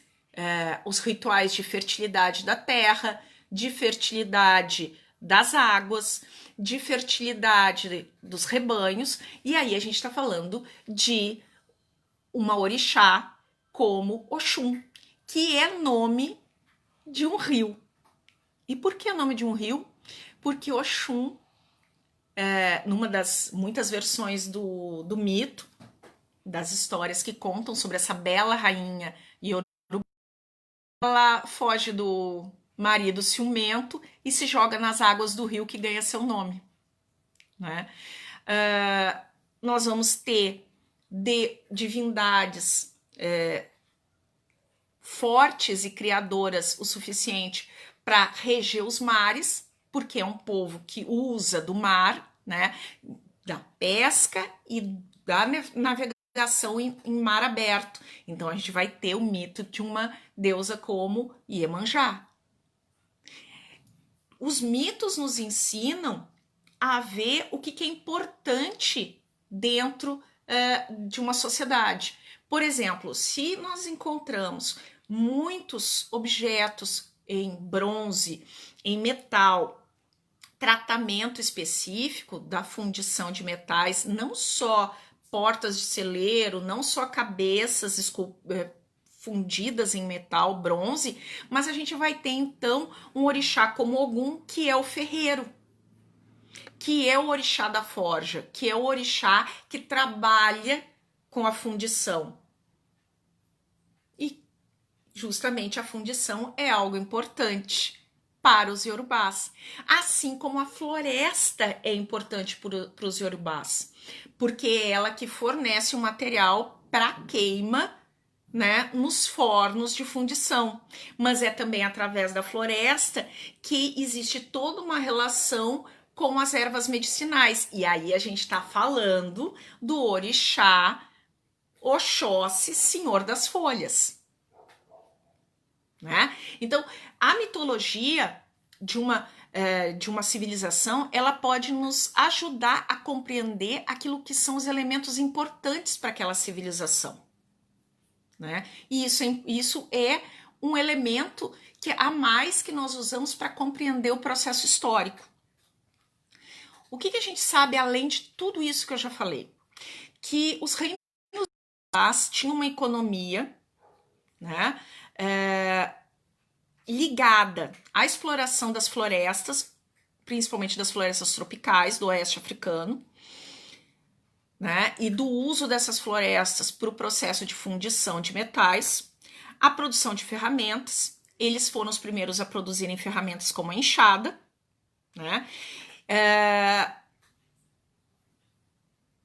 os rituais de fertilidade da terra, de fertilidade das águas, de fertilidade dos rebanhos, e aí a gente está falando de uma orixá como Oxum, que é nome de um rio. E por que é nome de um rio? Porque Oxum, numa das muitas versões do mito, das histórias que contam sobre essa bela rainha Yorubá, ela foge do marido ciumento e se joga nas águas do rio que ganha seu nome. Né? Nós vamos ter divindades fortes e criadoras o suficiente para reger os mares, porque é um povo que usa do mar, né, da pesca e da navegação em mar aberto. Então a gente vai ter o mito de uma deusa como Iemanjá. Os mitos nos ensinam a ver o que é importante dentro de uma sociedade. Por exemplo, se nós encontramos muitos objetos em bronze, em metal, tratamento específico da fundição de metais, não só portas de celeiro, não só cabeças fundidas em metal, bronze, mas a gente vai ter então um orixá como Ogum, que é o ferreiro, que é o orixá da forja, que é o orixá que trabalha com a fundição. E justamente a fundição é algo importante para os iorubás, assim como a floresta é importante para os iorubás, porque é ela que fornece o material para queima, né, nos fornos de fundição, mas é também através da floresta que existe toda uma relação com as ervas medicinais, e aí a gente está falando do orixá Oxóssi, senhor das folhas. Né? Então, a mitologia de uma civilização, ela pode nos ajudar a compreender aquilo que são os elementos importantes para aquela civilização. Né? E isso é um elemento a mais que nós usamos para compreender o processo histórico. O que a gente sabe além de tudo isso que eu já falei? que os reinos tinham uma economia, né, ligada à exploração das florestas, principalmente das florestas tropicais do oeste africano, né, e do uso dessas florestas para o processo de fundição de metais, a produção de ferramentas. Eles foram os primeiros a produzirem ferramentas como a enxada, né,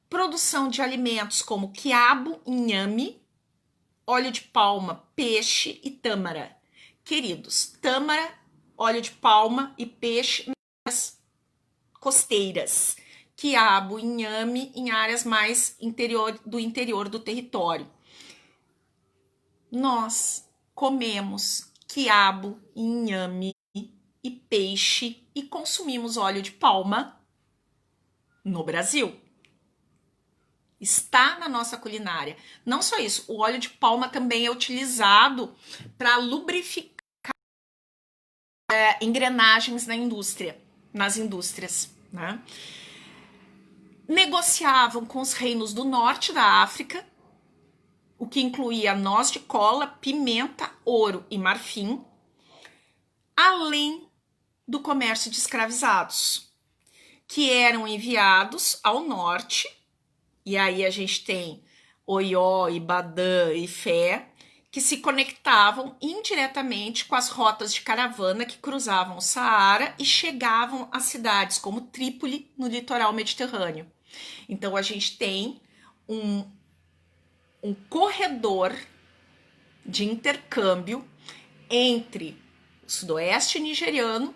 produção de alimentos como quiabo, inhame, óleo de palma, peixe e tâmara. Queridos, tâmara, óleo de palma e peixe nas costeiras. Quiabo, inhame em áreas mais do interior do território. Nós comemos quiabo, inhame e peixe e consumimos óleo de palma no Brasil. Está na nossa culinária. Não só isso, o óleo de palma também é utilizado para lubrificar engrenagens nas indústrias, né? Negociavam com os reinos do norte da África, o que incluía noz de cola, pimenta, ouro e marfim, além do comércio de escravizados, que eram enviados ao norte. E aí a gente tem Oió, Ibadã e Fé, que se conectavam indiretamente com as rotas de caravana que cruzavam o Saara e chegavam a cidades como Trípoli, no litoral mediterrâneo. Então a gente tem um corredor de intercâmbio entre o sudoeste nigeriano,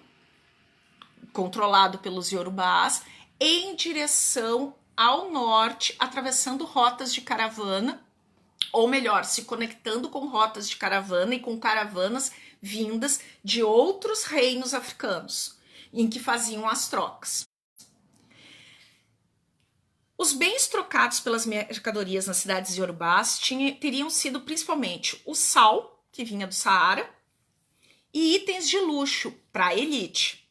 controlado pelos iorubás, em direção ao norte, atravessando rotas de caravana, ou melhor, se conectando com rotas de caravana e com caravanas vindas de outros reinos africanos, em que faziam as trocas. Os bens trocados pelas mercadorias nas cidades iorubás teriam sido principalmente o sal, que vinha do Saara, e itens de luxo para a elite,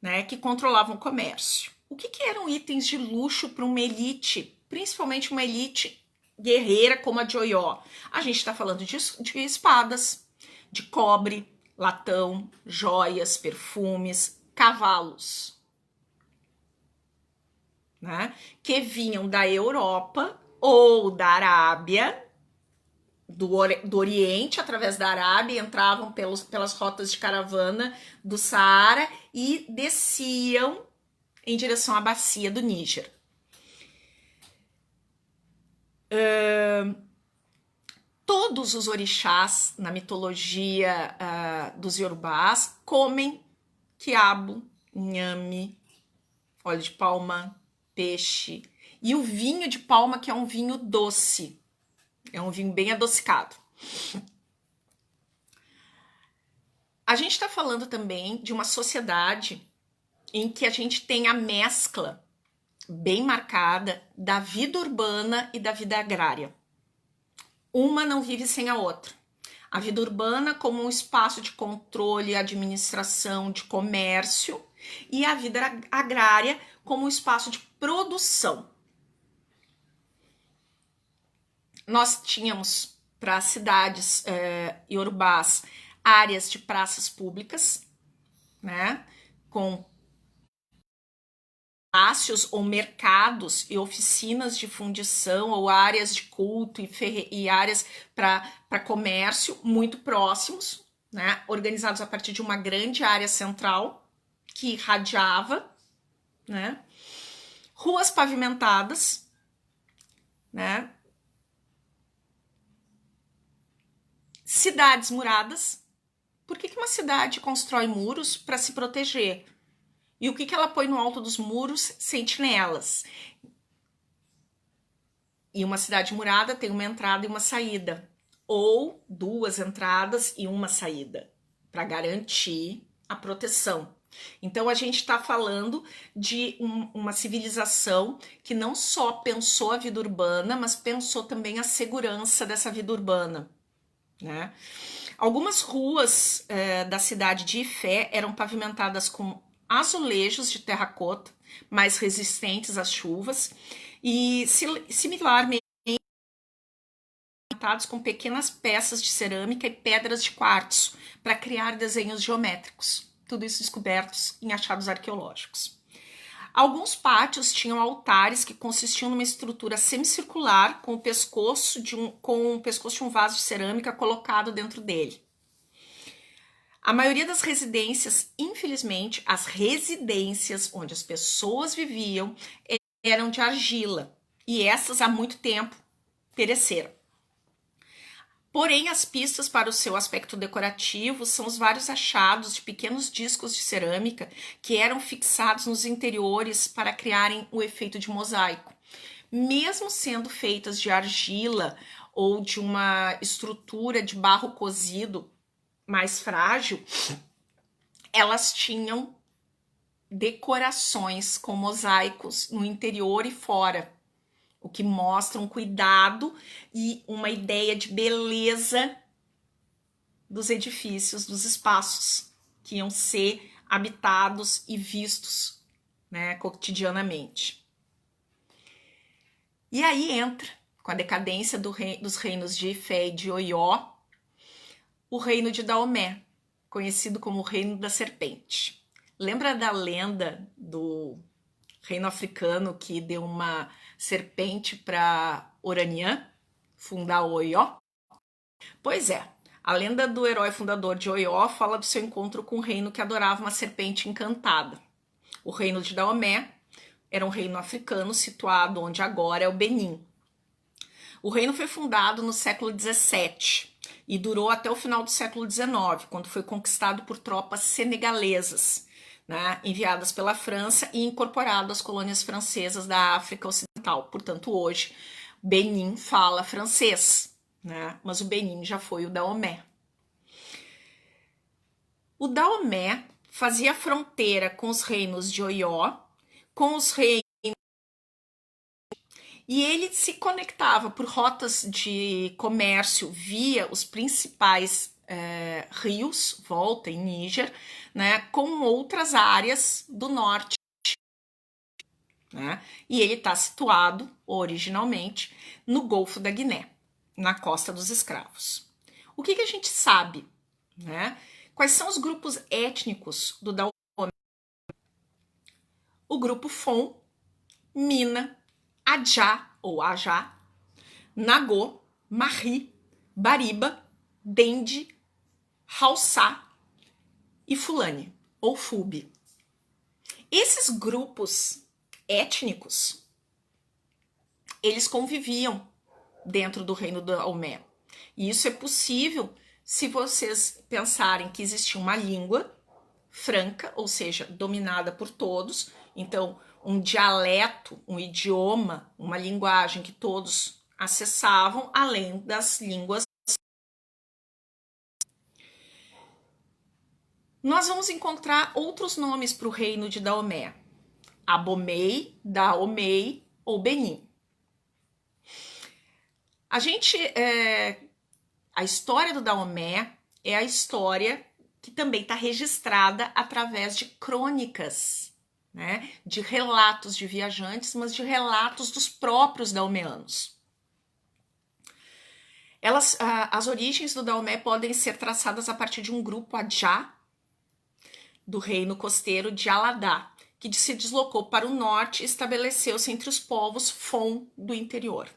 né, que controlavam o comércio. O que eram itens de luxo para uma elite, principalmente uma elite guerreira como a de Oió? A gente está falando de espadas, de cobre, latão, joias, perfumes, cavalos, né, que vinham da Europa ou da Arábia, do Oriente, através da Arábia, entravam pelas rotas de caravana do Saara e desciam em direção à bacia do Níger. Todos os orixás na mitologia dos iorubás comem quiabo, inhame, óleo de palma, peixe e o vinho de palma, que é um vinho doce, é um vinho bem adocicado. A gente está falando também de uma sociedade em que a gente tem a mescla bem marcada da vida urbana e da vida agrária. Uma não vive sem a outra. A vida urbana como um espaço de controle, administração, de comércio, e a vida agrária como um espaço de produção. Nós tínhamos para as cidades iorubás áreas de praças públicas, né, com palácios ou mercados e oficinas de fundição ou áreas de culto e áreas para comércio muito próximos, né, organizados a partir de uma grande área central que irradiava, né, ruas pavimentadas, né, cidades muradas. Por que uma cidade constrói muros? Para se proteger. E o que ela põe no alto dos muros? Sentinelas. E uma cidade murada tem uma entrada e uma saída. Ou duas entradas e uma saída, para garantir a proteção. Então a gente está falando de uma civilização que não só pensou a vida urbana, mas pensou também a segurança dessa vida urbana, né? Algumas ruas da cidade de Ifé eram pavimentadas com azulejos de terracota, mais resistentes às chuvas, e similarmente com pequenas peças de cerâmica e pedras de quartzo para criar desenhos geométricos. Tudo isso descobertos em achados arqueológicos. Alguns pátios tinham altares que consistiam numa estrutura semicircular com o pescoço de um vaso de cerâmica colocado dentro dele. A maioria das residências, infelizmente, as residências onde as pessoas viviam eram de argila, e essas há muito tempo pereceram. Porém, as pistas para o seu aspecto decorativo são os vários achados de pequenos discos de cerâmica que eram fixados nos interiores para criarem o efeito de mosaico. Mesmo sendo feitas de argila ou de uma estrutura de barro cozido mais frágil, elas tinham decorações com mosaicos no interior e fora, o que mostra um cuidado e uma ideia de beleza dos edifícios, dos espaços que iam ser habitados e vistos, né, cotidianamente. E aí entra, com a decadência dos reinos de Ifé e de Oió, o reino de Daomé, conhecido como o reino da serpente. Lembra da lenda do reino africano que deu uma serpente para Oraniã fundar o Oió? Pois é, a lenda do herói fundador de Oió fala do seu encontro com um reino que adorava uma serpente encantada. O reino de Daomé era um reino africano situado onde agora é o Benin. O reino foi fundado no século XVII e durou até o final do século XIX, quando foi conquistado por tropas senegalesas, né, enviadas pela França e incorporado às colônias francesas da África Ocidental. Portanto, hoje, Benin fala francês, né, mas o Benin já foi o Daomé. O Daomé fazia fronteira com os reinos de Oió, com os reinos, e ele se conectava por rotas de comércio via os principais rios, Volta e Níger, né, com outras áreas do norte. Né? E ele está situado, originalmente, no Golfo da Guiné, na Costa dos Escravos. O que a gente sabe? Né? Quais são os grupos étnicos do Daomé? O grupo Fon, Mina, Adja ou Ajá, Nagô, Marri, Bariba, Dende, Haussá e Fulani ou Fubi. Esses grupos étnicos, eles conviviam dentro do reino do Daomé. E isso é possível se vocês pensarem que existia uma língua franca, ou seja, dominada por todos, então um dialeto, um idioma, uma linguagem que todos acessavam, além das línguas. Nós vamos encontrar outros nomes para o reino de Daomé: Abomey, Daomey ou Benin. A história do Daomé é a história que também está registrada através de crônicas, né, de relatos de viajantes, mas de relatos dos próprios daomeanos. As origens do Daomé podem ser traçadas a partir de um grupo Adjá, do reino costeiro de Aladá, que se deslocou para o norte e estabeleceu-se entre os povos Fon do interior.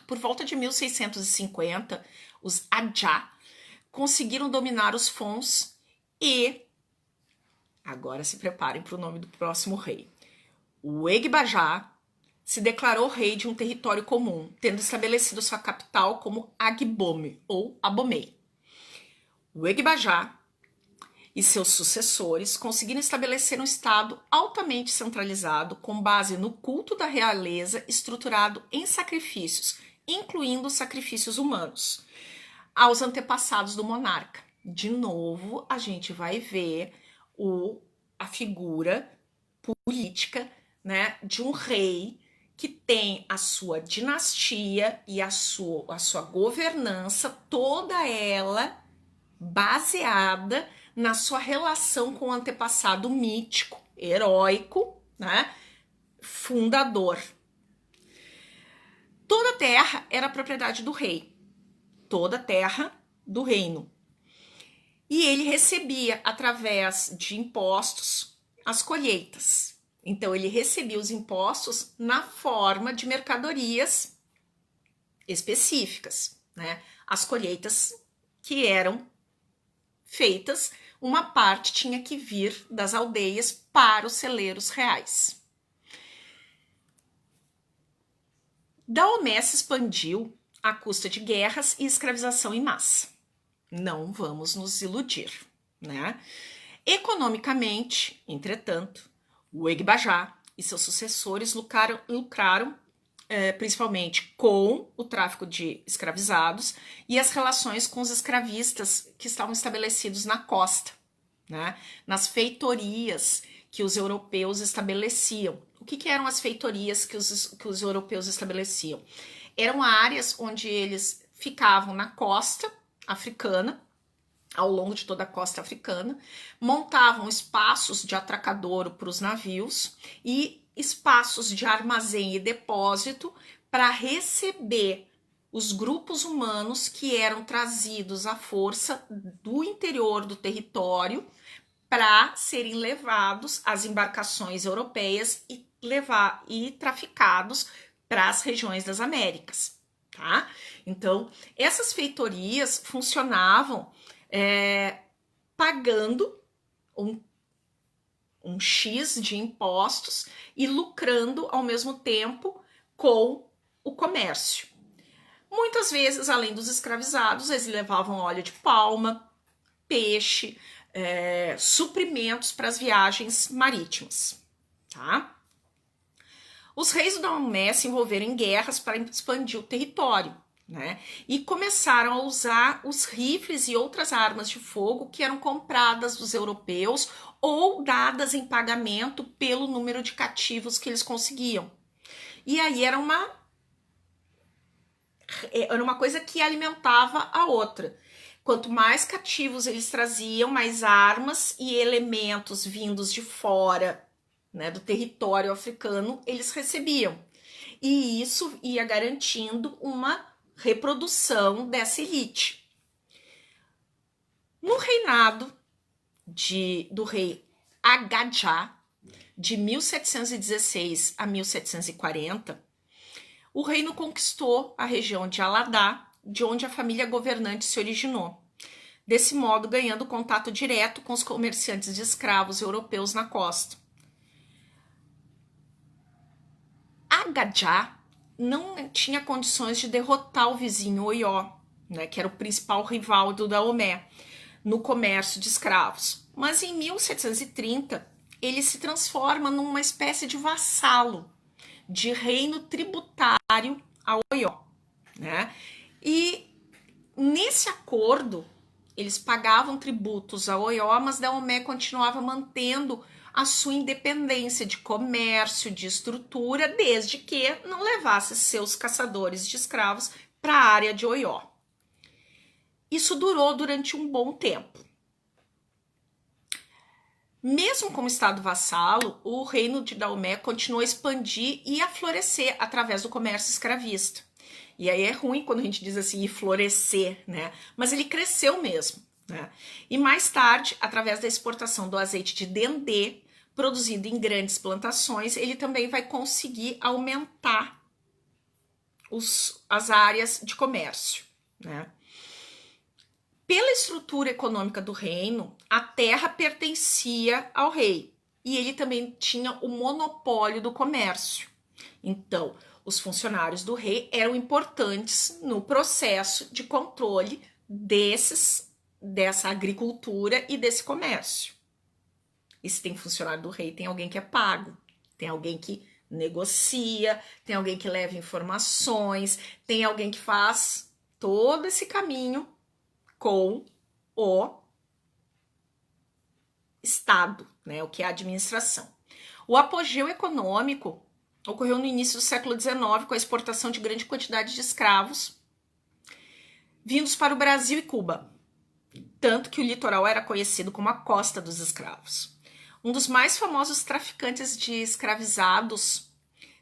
Por volta de 1650, os Adjá conseguiram dominar os Fons e, agora se preparem para o nome do próximo rei, o Egbajá se declarou rei de um território comum, tendo estabelecido sua capital como Agbome ou Abomey. O Egbajá e seus sucessores conseguiram estabelecer um estado altamente centralizado com base no culto da realeza estruturado em sacrifícios, incluindo sacrifícios humanos, aos antepassados do monarca. De novo, a gente vai ver a figura política, né, de um rei que tem a sua dinastia e a sua governança, toda ela baseada na sua relação com o antepassado mítico, heróico, né, fundador terra era propriedade do rei, toda a terra do reino. E ele recebia, através de impostos, as colheitas. Então, ele recebia os impostos na forma de mercadorias específicas, né? As colheitas que eram feitas, uma parte tinha que vir das aldeias para os celeiros reais. Daomé se expandiu à custa de guerras e escravização em massa. Não vamos nos iludir, né? Economicamente, entretanto, o Egbajá e seus sucessores lucraram principalmente com o tráfico de escravizados e as relações com os escravistas que estavam estabelecidos na costa, né? Nas feitorias que os europeus estabeleciam. O que eram as feitorias que os europeus estabeleciam? Eram áreas onde eles ficavam na costa africana, ao longo de toda a costa africana, montavam espaços de atracadouro para os navios e espaços de armazém e depósito para receber os grupos humanos que eram trazidos à força do interior do território para serem levados às embarcações europeias e traficados para as regiões das Américas, tá? Então, essas feitorias funcionavam pagando um X de impostos e lucrando ao mesmo tempo com o comércio. Muitas vezes, além dos escravizados, eles levavam óleo de palma, peixe, suprimentos para as viagens marítimas, tá? Os reis do Daomé se envolveram em guerras para expandir o território, né? E começaram a usar os rifles e outras armas de fogo que eram compradas dos europeus ou dadas em pagamento pelo número de cativos que eles conseguiam. E aí era uma coisa que alimentava a outra. Quanto mais cativos eles traziam, mais armas e elementos vindos de fora, né, do território africano, eles recebiam. E isso ia garantindo uma reprodução dessa elite. No reinado do rei Agadjá, de 1716 a 1740, o reino conquistou a região de Aladá, de onde a família governante se originou, desse modo ganhando contato direto com os comerciantes de escravos europeus na costa. Agadjá não tinha condições de derrotar o vizinho Oió, né, que era o principal rival do Daomé, no comércio de escravos. Mas em 1730, ele se transforma numa espécie de vassalo, de reino tributário a Oió, né? E nesse acordo, eles pagavam tributos a Oió, mas Daomé continuava mantendo a sua independência de comércio, de estrutura, desde que não levasse seus caçadores de escravos para a área de Oió. Isso durou durante um bom tempo. Mesmo como estado vassalo, o reino de Daomé continuou a expandir e a florescer através do comércio escravista. E aí é ruim quando a gente diz assim, florescer, né? Mas ele cresceu mesmo, né? E mais tarde, através da exportação do azeite de dendê, produzido em grandes plantações, ele também vai conseguir aumentar as áreas de comércio, né? Pela estrutura econômica do reino, a terra pertencia ao rei e ele também tinha o monopólio do comércio. Então, os funcionários do rei eram importantes no processo de controle dessa agricultura e desse comércio. E se tem funcionário do rei, tem alguém que é pago, tem alguém que negocia, tem alguém que leva informações, tem alguém que faz todo esse caminho com o Estado, né, o que é a administração. O apogeu econômico ocorreu no início do século XIX com a exportação de grande quantidade de escravos vindos para o Brasil e Cuba, tanto que o litoral era conhecido como a Costa dos Escravos. Um dos mais famosos traficantes de escravizados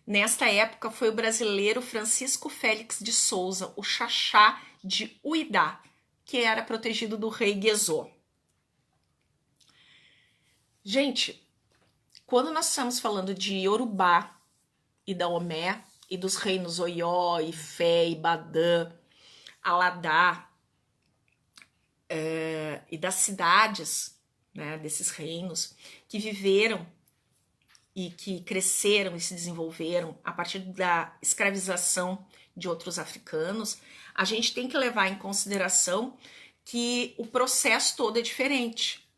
Nesta época foi o brasileiro Francisco Félix de Souza, o Xaxá de Uidá, que era protegido do rei Guezô. Gente, quando nós estamos falando de Yorubá e Daomé, e dos reinos Oió, Ifé, Ibadã, Aladá, e das cidades, né, desses reinos, que viveram e que cresceram e se desenvolveram a partir da escravização de outros africanos, a gente tem que levar em consideração que o processo todo é diferente,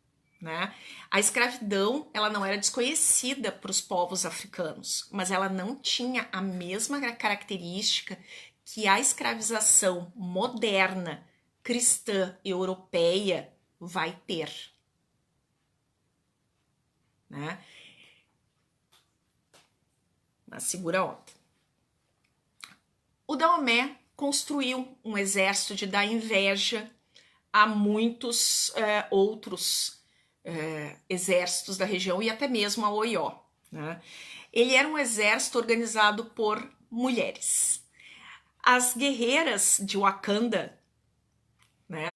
né? A escravidão, ela não era desconhecida para os povos africanos, mas ela não tinha a mesma característica que a escravização moderna, cristã, europeia vai ter, né? Mas segura a onda. O Daomé construiu um exército de dar inveja a muitos outros exércitos da região e até mesmo a Oió, né? Ele era um exército organizado por mulheres. As guerreiras de Wakanda, né,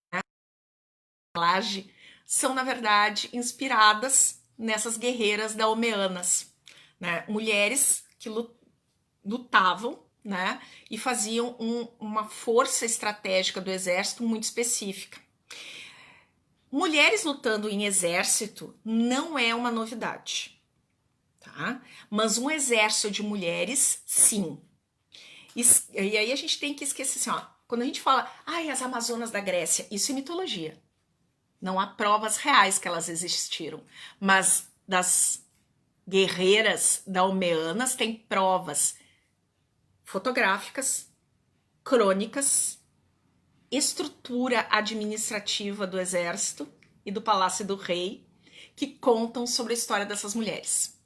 são na verdade inspiradas nessas guerreiras daomeanas, né? Mulheres que lutavam, né, e faziam uma força estratégica do exército muito específica. Mulheres lutando em exército não é uma novidade, tá? Mas um exército de mulheres, sim. E aí a gente tem que esquecer assim, ó, quando a gente fala, as Amazonas da Grécia, isso é mitologia. Não há provas reais que elas existiram, mas das guerreiras daomeanas tem provas fotográficas, crônicas, estrutura administrativa do exército e do palácio do rei que contam sobre a história dessas mulheres.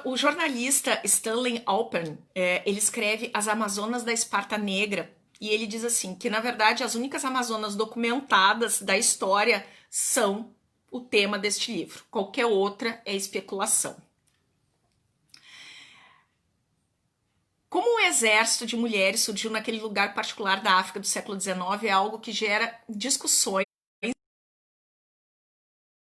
O jornalista Stanley Alpern, ele escreve As Amazonas da Esparta Negra, e ele diz assim, que na verdade as únicas Amazonas documentadas da história são o tema deste livro. Qualquer outra é especulação. Como o exército de mulheres surgiu naquele lugar particular da África do século XIX é algo que gera discussões,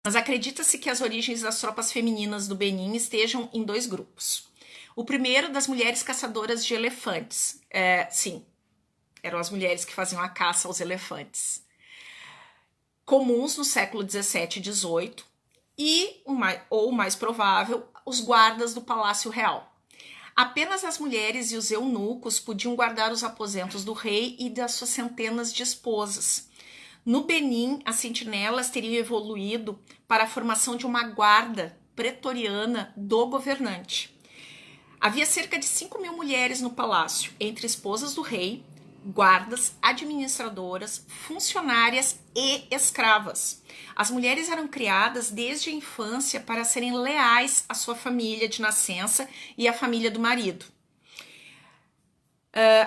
mas acredita-se que as origens das tropas femininas do Benin estejam em dois grupos. O primeiro das mulheres caçadoras de elefantes. Sim, eram as mulheres que faziam a caça aos elefantes. Comuns no século XVII e XVIII, e, ou mais provável, os guardas do Palácio Real. Apenas as mulheres e os eunucos podiam guardar os aposentos do rei e das suas centenas de esposas. No Benin, as sentinelas teriam evoluído para a formação de uma guarda pretoriana do governante. Havia cerca de 5.000 mulheres no palácio, entre esposas do rei, guardas, administradoras, funcionárias e escravas. As mulheres eram criadas desde a infância para serem leais à sua família de nascença e à família do marido.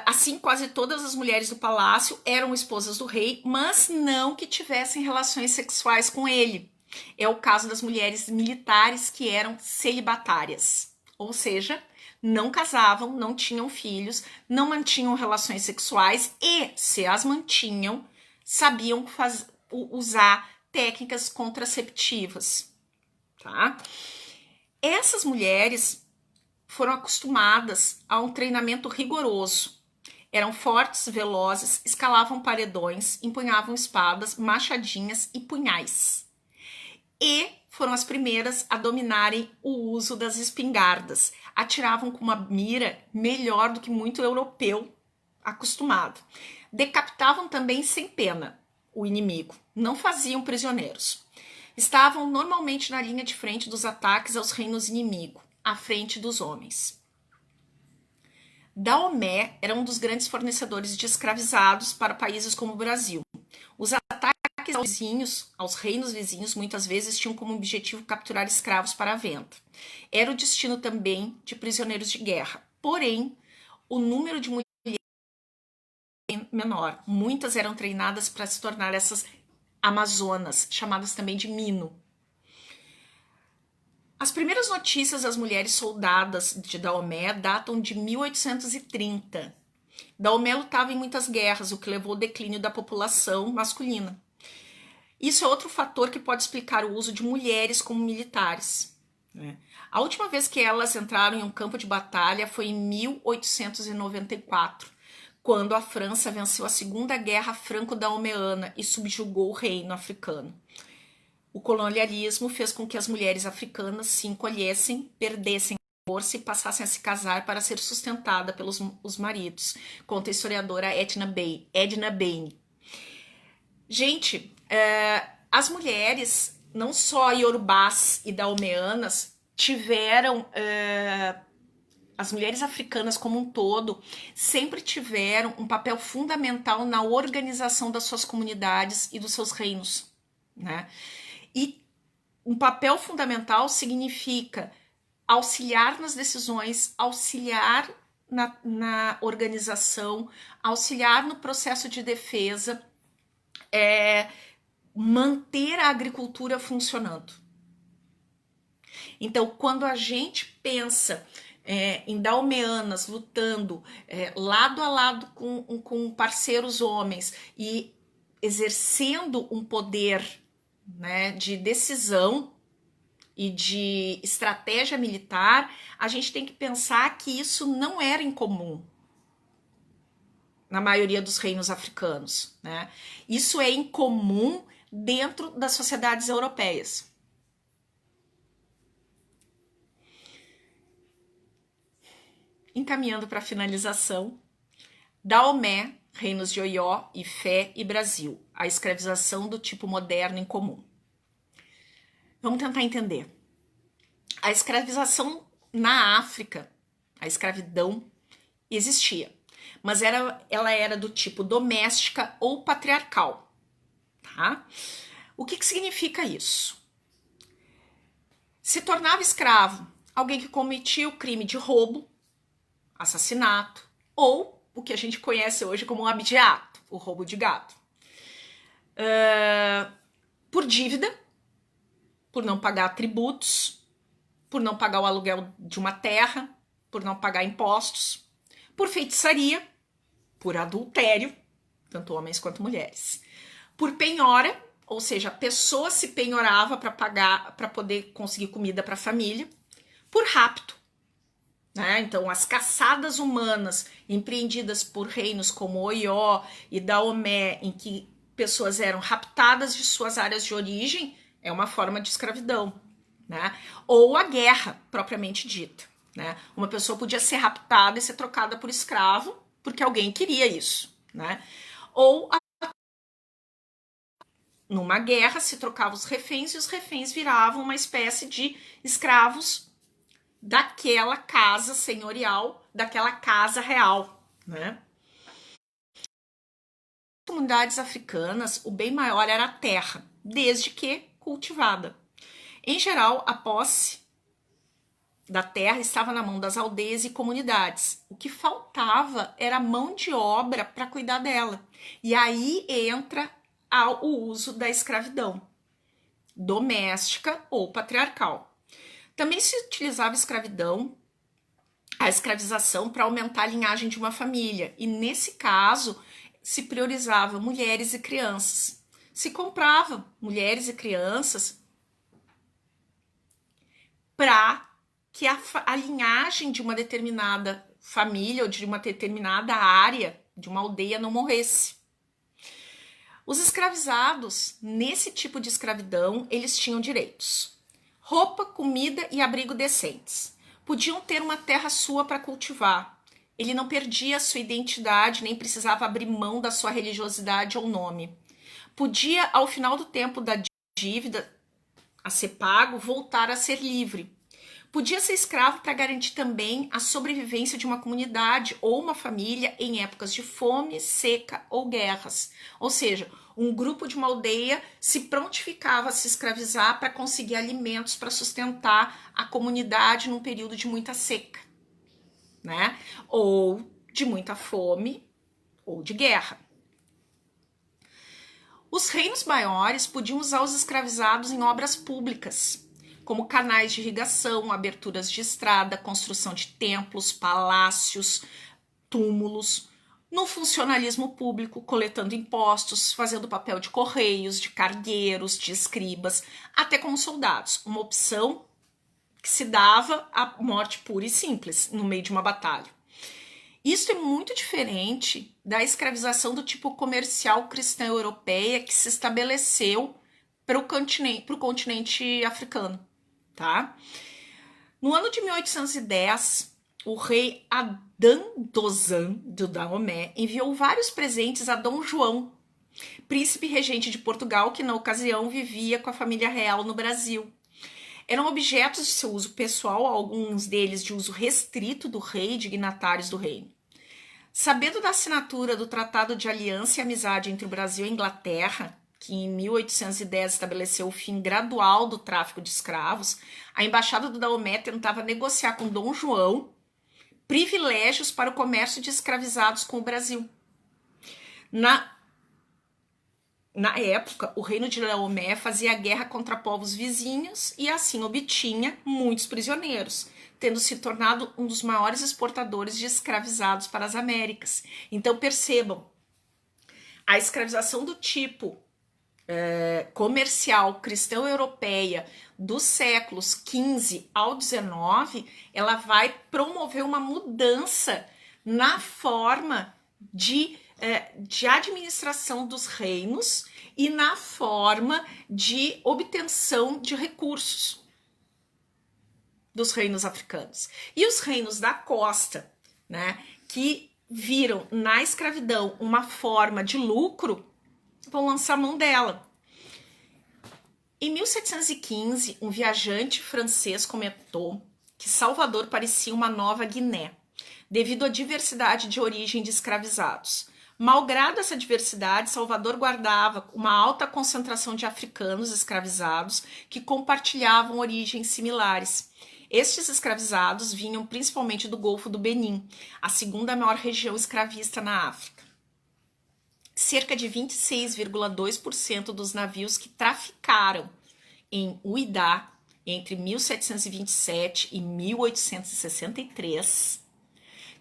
Assim, quase todas as mulheres do palácio eram esposas do rei, mas não que tivessem relações sexuais com ele. É o caso das mulheres militares que eram celibatárias, ou seja, não casavam, não tinham filhos, não mantinham relações sexuais e, se as mantinham, sabiam usar técnicas contraceptivas, tá? Essas mulheres foram acostumadas a um treinamento rigoroso. Eram fortes, velozes, escalavam paredões, empunhavam espadas, machadinhas e punhais. E foram as primeiras a dominarem o uso das espingardas. Atiravam com uma mira melhor do que muito europeu acostumado. Decapitavam também sem pena o inimigo. Não faziam prisioneiros. Estavam normalmente na linha de frente dos ataques aos reinos inimigos, à frente dos homens. Daomé era um dos grandes fornecedores de escravizados para países como o Brasil. Os ataques aos reinos vizinhos, muitas vezes tinham como objetivo capturar escravos para a venda. Era o destino também de prisioneiros de guerra. Porém, o número de mulheres era menor. Muitas eram treinadas para se tornar essas amazonas, chamadas também de mino. As primeiras notícias das mulheres soldadas de Daomé datam de 1830. Daomé lutava em muitas guerras, o que levou ao declínio da população masculina. Isso é outro fator que pode explicar o uso de mulheres como militares. A última vez que elas entraram em um campo de batalha foi em 1894, quando a França venceu a Segunda Guerra Franco-Daomeana e subjugou o reino africano. O colonialismo fez com que as mulheres africanas se encolhessem, perdessem a força e passassem a se casar para ser sustentada pelos os maridos, conta a historiadora Edna Bain. Gente, as mulheres, não só iorubás e daomeanas, tiveram... as mulheres africanas como um todo sempre tiveram um papel fundamental na organização das suas comunidades e dos seus reinos, né? E um papel fundamental significa auxiliar nas decisões, auxiliar na organização, auxiliar no processo de defesa, manter a agricultura funcionando. Então, quando a gente pensa em daomeanas lutando lado a lado com parceiros homens e exercendo um poder, né, de decisão e de estratégia militar, a gente tem que pensar que isso não era incomum na maioria dos reinos africanos, né? Isso é incomum dentro das sociedades europeias. Encaminhando para a finalização, Daomé, reinos de Oió, Ifé e Brasil, a escravização do tipo moderno em comum. Vamos tentar entender. A escravização na África, a escravidão, existia, mas ela era do tipo doméstica ou patriarcal. Tá? O que significa isso? Se tornava escravo alguém que cometia o crime de roubo, assassinato, ou o que a gente conhece hoje como o abigeato, o roubo de gado. Por dívida, por não pagar tributos, por não pagar o aluguel de uma terra, por não pagar impostos, por feitiçaria, por adultério, tanto homens quanto mulheres, por penhora, ou seja, a pessoa se penhorava para pagar, para poder conseguir comida para a família, por rapto. Né? Então, as caçadas humanas empreendidas por reinos como Oió e Daomé, em que pessoas eram raptadas de suas áreas de origem, é uma forma de escravidão. Né? Ou a guerra, propriamente dita. Né? Uma pessoa podia ser raptada e ser trocada por escravo, porque alguém queria isso. Né? Ou numa guerra se trocavam os reféns e os reféns viravam uma espécie de escravos daquela casa senhorial, daquela casa real, né? Nas comunidades africanas, o bem maior era a terra, desde que cultivada. Em geral, a posse da terra estava na mão das aldeias e comunidades. O que faltava era mão de obra para cuidar dela. E aí entra o uso da escravidão, doméstica ou patriarcal. Também se utilizava a escravização para aumentar a linhagem de uma família. E nesse caso, se priorizava mulheres e crianças. Se comprava mulheres e crianças para que a linhagem de uma determinada família ou de uma determinada área, de uma aldeia, não morresse. Os escravizados, nesse tipo de escravidão, eles tinham direitos. Roupa, comida e abrigo decentes. Podiam ter uma terra sua para cultivar. Ele não perdia a sua identidade, nem precisava abrir mão da sua religiosidade ou nome. Podia, ao final do tempo da dívida a ser pago, voltar a ser livre. Podia ser escravo para garantir também a sobrevivência de uma comunidade ou uma família em épocas de fome, seca ou guerras. Ou seja, um grupo de uma aldeia se prontificava a se escravizar para conseguir alimentos para sustentar a comunidade num período de muita seca, né? Ou de muita fome ou de guerra. Os reinos maiores podiam usar os escravizados em obras públicas, como canais de irrigação, aberturas de estrada, construção de templos, palácios, túmulos, no funcionalismo público, coletando impostos, fazendo papel de correios, de cargueiros, de escribas, até como soldados, uma opção que se dava à morte pura e simples, no meio de uma batalha. Isso é muito diferente da escravização do tipo comercial cristã europeia que se estabeleceu para o continente africano, tá? No ano de 1810, o rei Adandozan do Daomé enviou vários presentes a Dom João, príncipe regente de Portugal, que na ocasião vivia com a família real no Brasil. Eram objetos de seu uso pessoal, alguns deles de uso restrito do rei e dignatários do reino. Sabendo da assinatura do Tratado de Aliança e Amizade entre o Brasil e a Inglaterra, que em 1810 estabeleceu o fim gradual do tráfico de escravos, a embaixada do Daomé tentava negociar com Dom João privilégios para o comércio de escravizados com o Brasil. Na época, o reino de Daomé fazia guerra contra povos vizinhos e assim obtinha muitos prisioneiros, tendo se tornado um dos maiores exportadores de escravizados para as Américas. Então percebam, a escravização do tipo comercial cristão europeia dos séculos XV ao XIX, ela vai promover uma mudança na forma de administração dos reinos e na forma de obtenção de recursos dos reinos africanos. E os reinos da costa, né, que viram na escravidão uma forma de lucro, vão lançar mão dela. Em 1715, um viajante francês comentou que Salvador parecia uma nova Guiné, devido à diversidade de origem de escravizados. Malgrado essa diversidade, Salvador guardava uma alta concentração de africanos escravizados que compartilhavam origens similares. Estes escravizados vinham principalmente do Golfo do Benin, a segunda maior região escravista na África. Cerca de 26,2% dos navios que traficaram em Uidá entre 1727 e 1863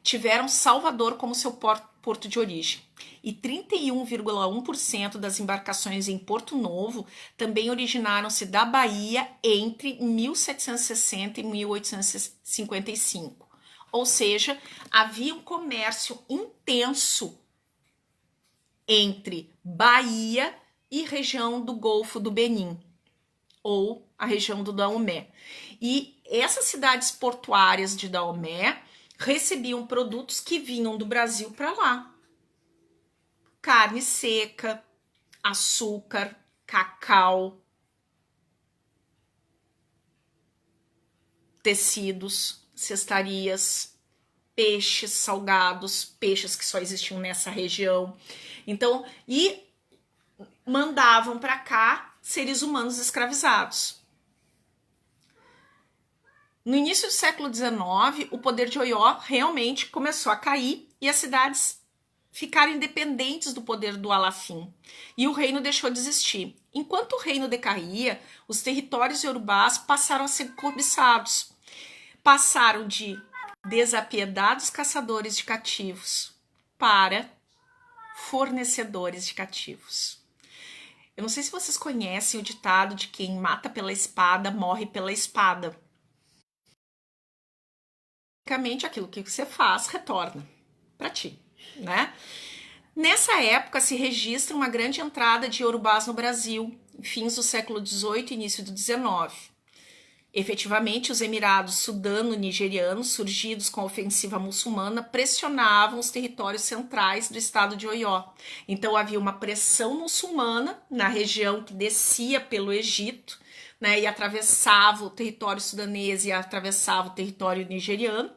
tiveram Salvador como seu porto de origem. E 31,1% das embarcações em Porto Novo também originaram-se da Bahia entre 1760 e 1855. Ou seja, havia um comércio intenso entre Bahia e região do Golfo do Benin, ou a região do Daomé. E essas cidades portuárias de Daomé recebiam produtos que vinham do Brasil para lá. Carne seca, açúcar, cacau, tecidos, cestarias, peixes salgados, peixes que só existiam nessa região. Então, e mandavam para cá seres humanos escravizados. No início do século XIX, o poder de Oió realmente começou a cair e as cidades ficaram independentes do poder do Alafim, e o reino deixou de existir. Enquanto o reino decaía, os territórios iorubás passaram a ser cobiçados. Passaram de desapiedados caçadores de cativos para fornecedores de cativos. Eu não sei se vocês conhecem o ditado de quem mata pela espada, morre pela espada. Basicamente, aquilo que você faz, retorna para ti, né? Nessa época, se registra uma grande entrada de iorubás no Brasil, fins do século XVIII e início do XIX. Efetivamente, os Emirados sudano-nigerianos, surgidos com a ofensiva muçulmana, pressionavam os territórios centrais do estado de Oió. Então, havia uma pressão muçulmana na região que descia pelo Egito, né, e atravessava o território sudanês e atravessava o território nigeriano,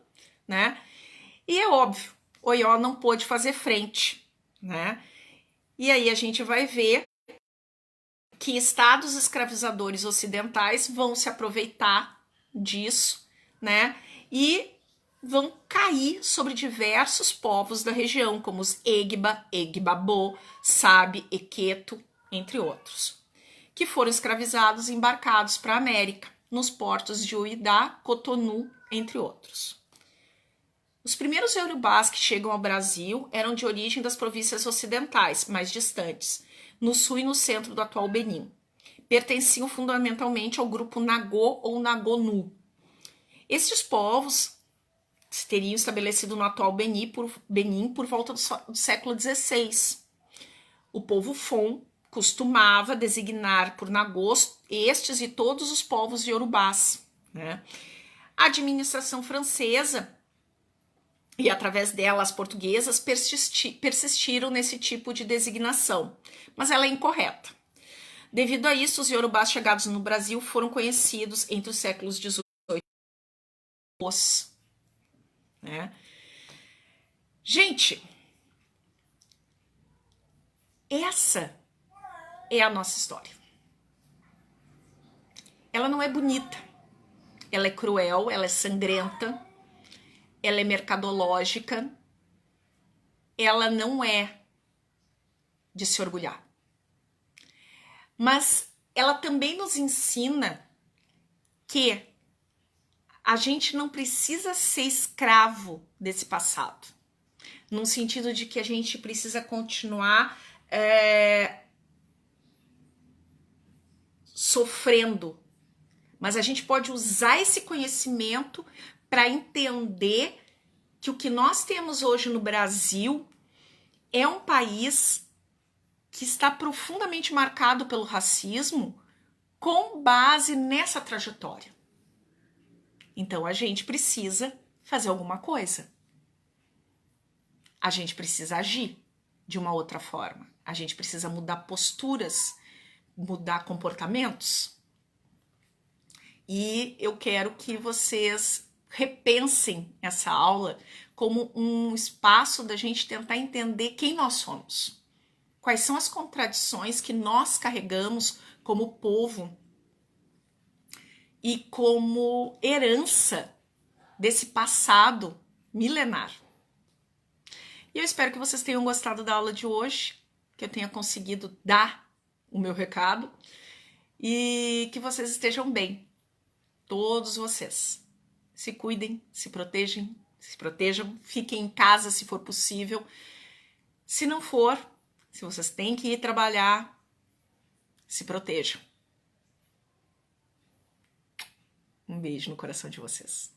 né? E é óbvio, Oió não pôde fazer frente, né? E aí a gente vai ver que estados escravizadores ocidentais vão se aproveitar disso, né? E vão cair sobre diversos povos da região, como os Egba, Egbabô, Sabe, Equeto, entre outros, que foram escravizados e embarcados para a América. nos portos de Uidá, Cotonou, entre outros. Os primeiros iorubás que chegam ao Brasil eram de origem das províncias ocidentais, mais distantes, no sul e no centro do atual Benin. Pertenciam fundamentalmente ao grupo Nagô ou Nagonu. Estes povos se teriam estabelecido no atual Benin por volta do século XVI. O povo Fon costumava designar por Nagôs estes e todos os povos iorubás, né? A administração francesa e, através dela, as portuguesas persistiram nesse tipo de designação, mas ela é incorreta. Devido a isso, os iorubás chegados no Brasil foram conhecidos entre os séculos XVIII e XIX. Né? Gente, essa é a nossa história. Ela não é bonita, ela é cruel, ela é sangrenta, ela é mercadológica, ela não é de se orgulhar. Mas ela também nos ensina que a gente não precisa ser escravo desse passado, no sentido de que a gente precisa continuar sofrendo, mas a gente pode usar esse conhecimento para entender que o que nós temos hoje no Brasil é um país que está profundamente marcado pelo racismo com base nessa trajetória. Então a gente precisa fazer alguma coisa. A gente precisa agir de uma outra forma. A gente precisa mudar posturas, mudar comportamentos. E eu quero que vocês repensem essa aula como um espaço da gente tentar entender quem nós somos. Quais são as contradições que nós carregamos como povo e como herança desse passado milenar. E eu espero que vocês tenham gostado da aula de hoje, que eu tenha conseguido dar o meu recado e que vocês estejam bem, todos vocês. Se cuidem, se protejam, fiquem em casa se for possível. Se não for, se vocês têm que ir trabalhar, se protejam. Um beijo no coração de vocês.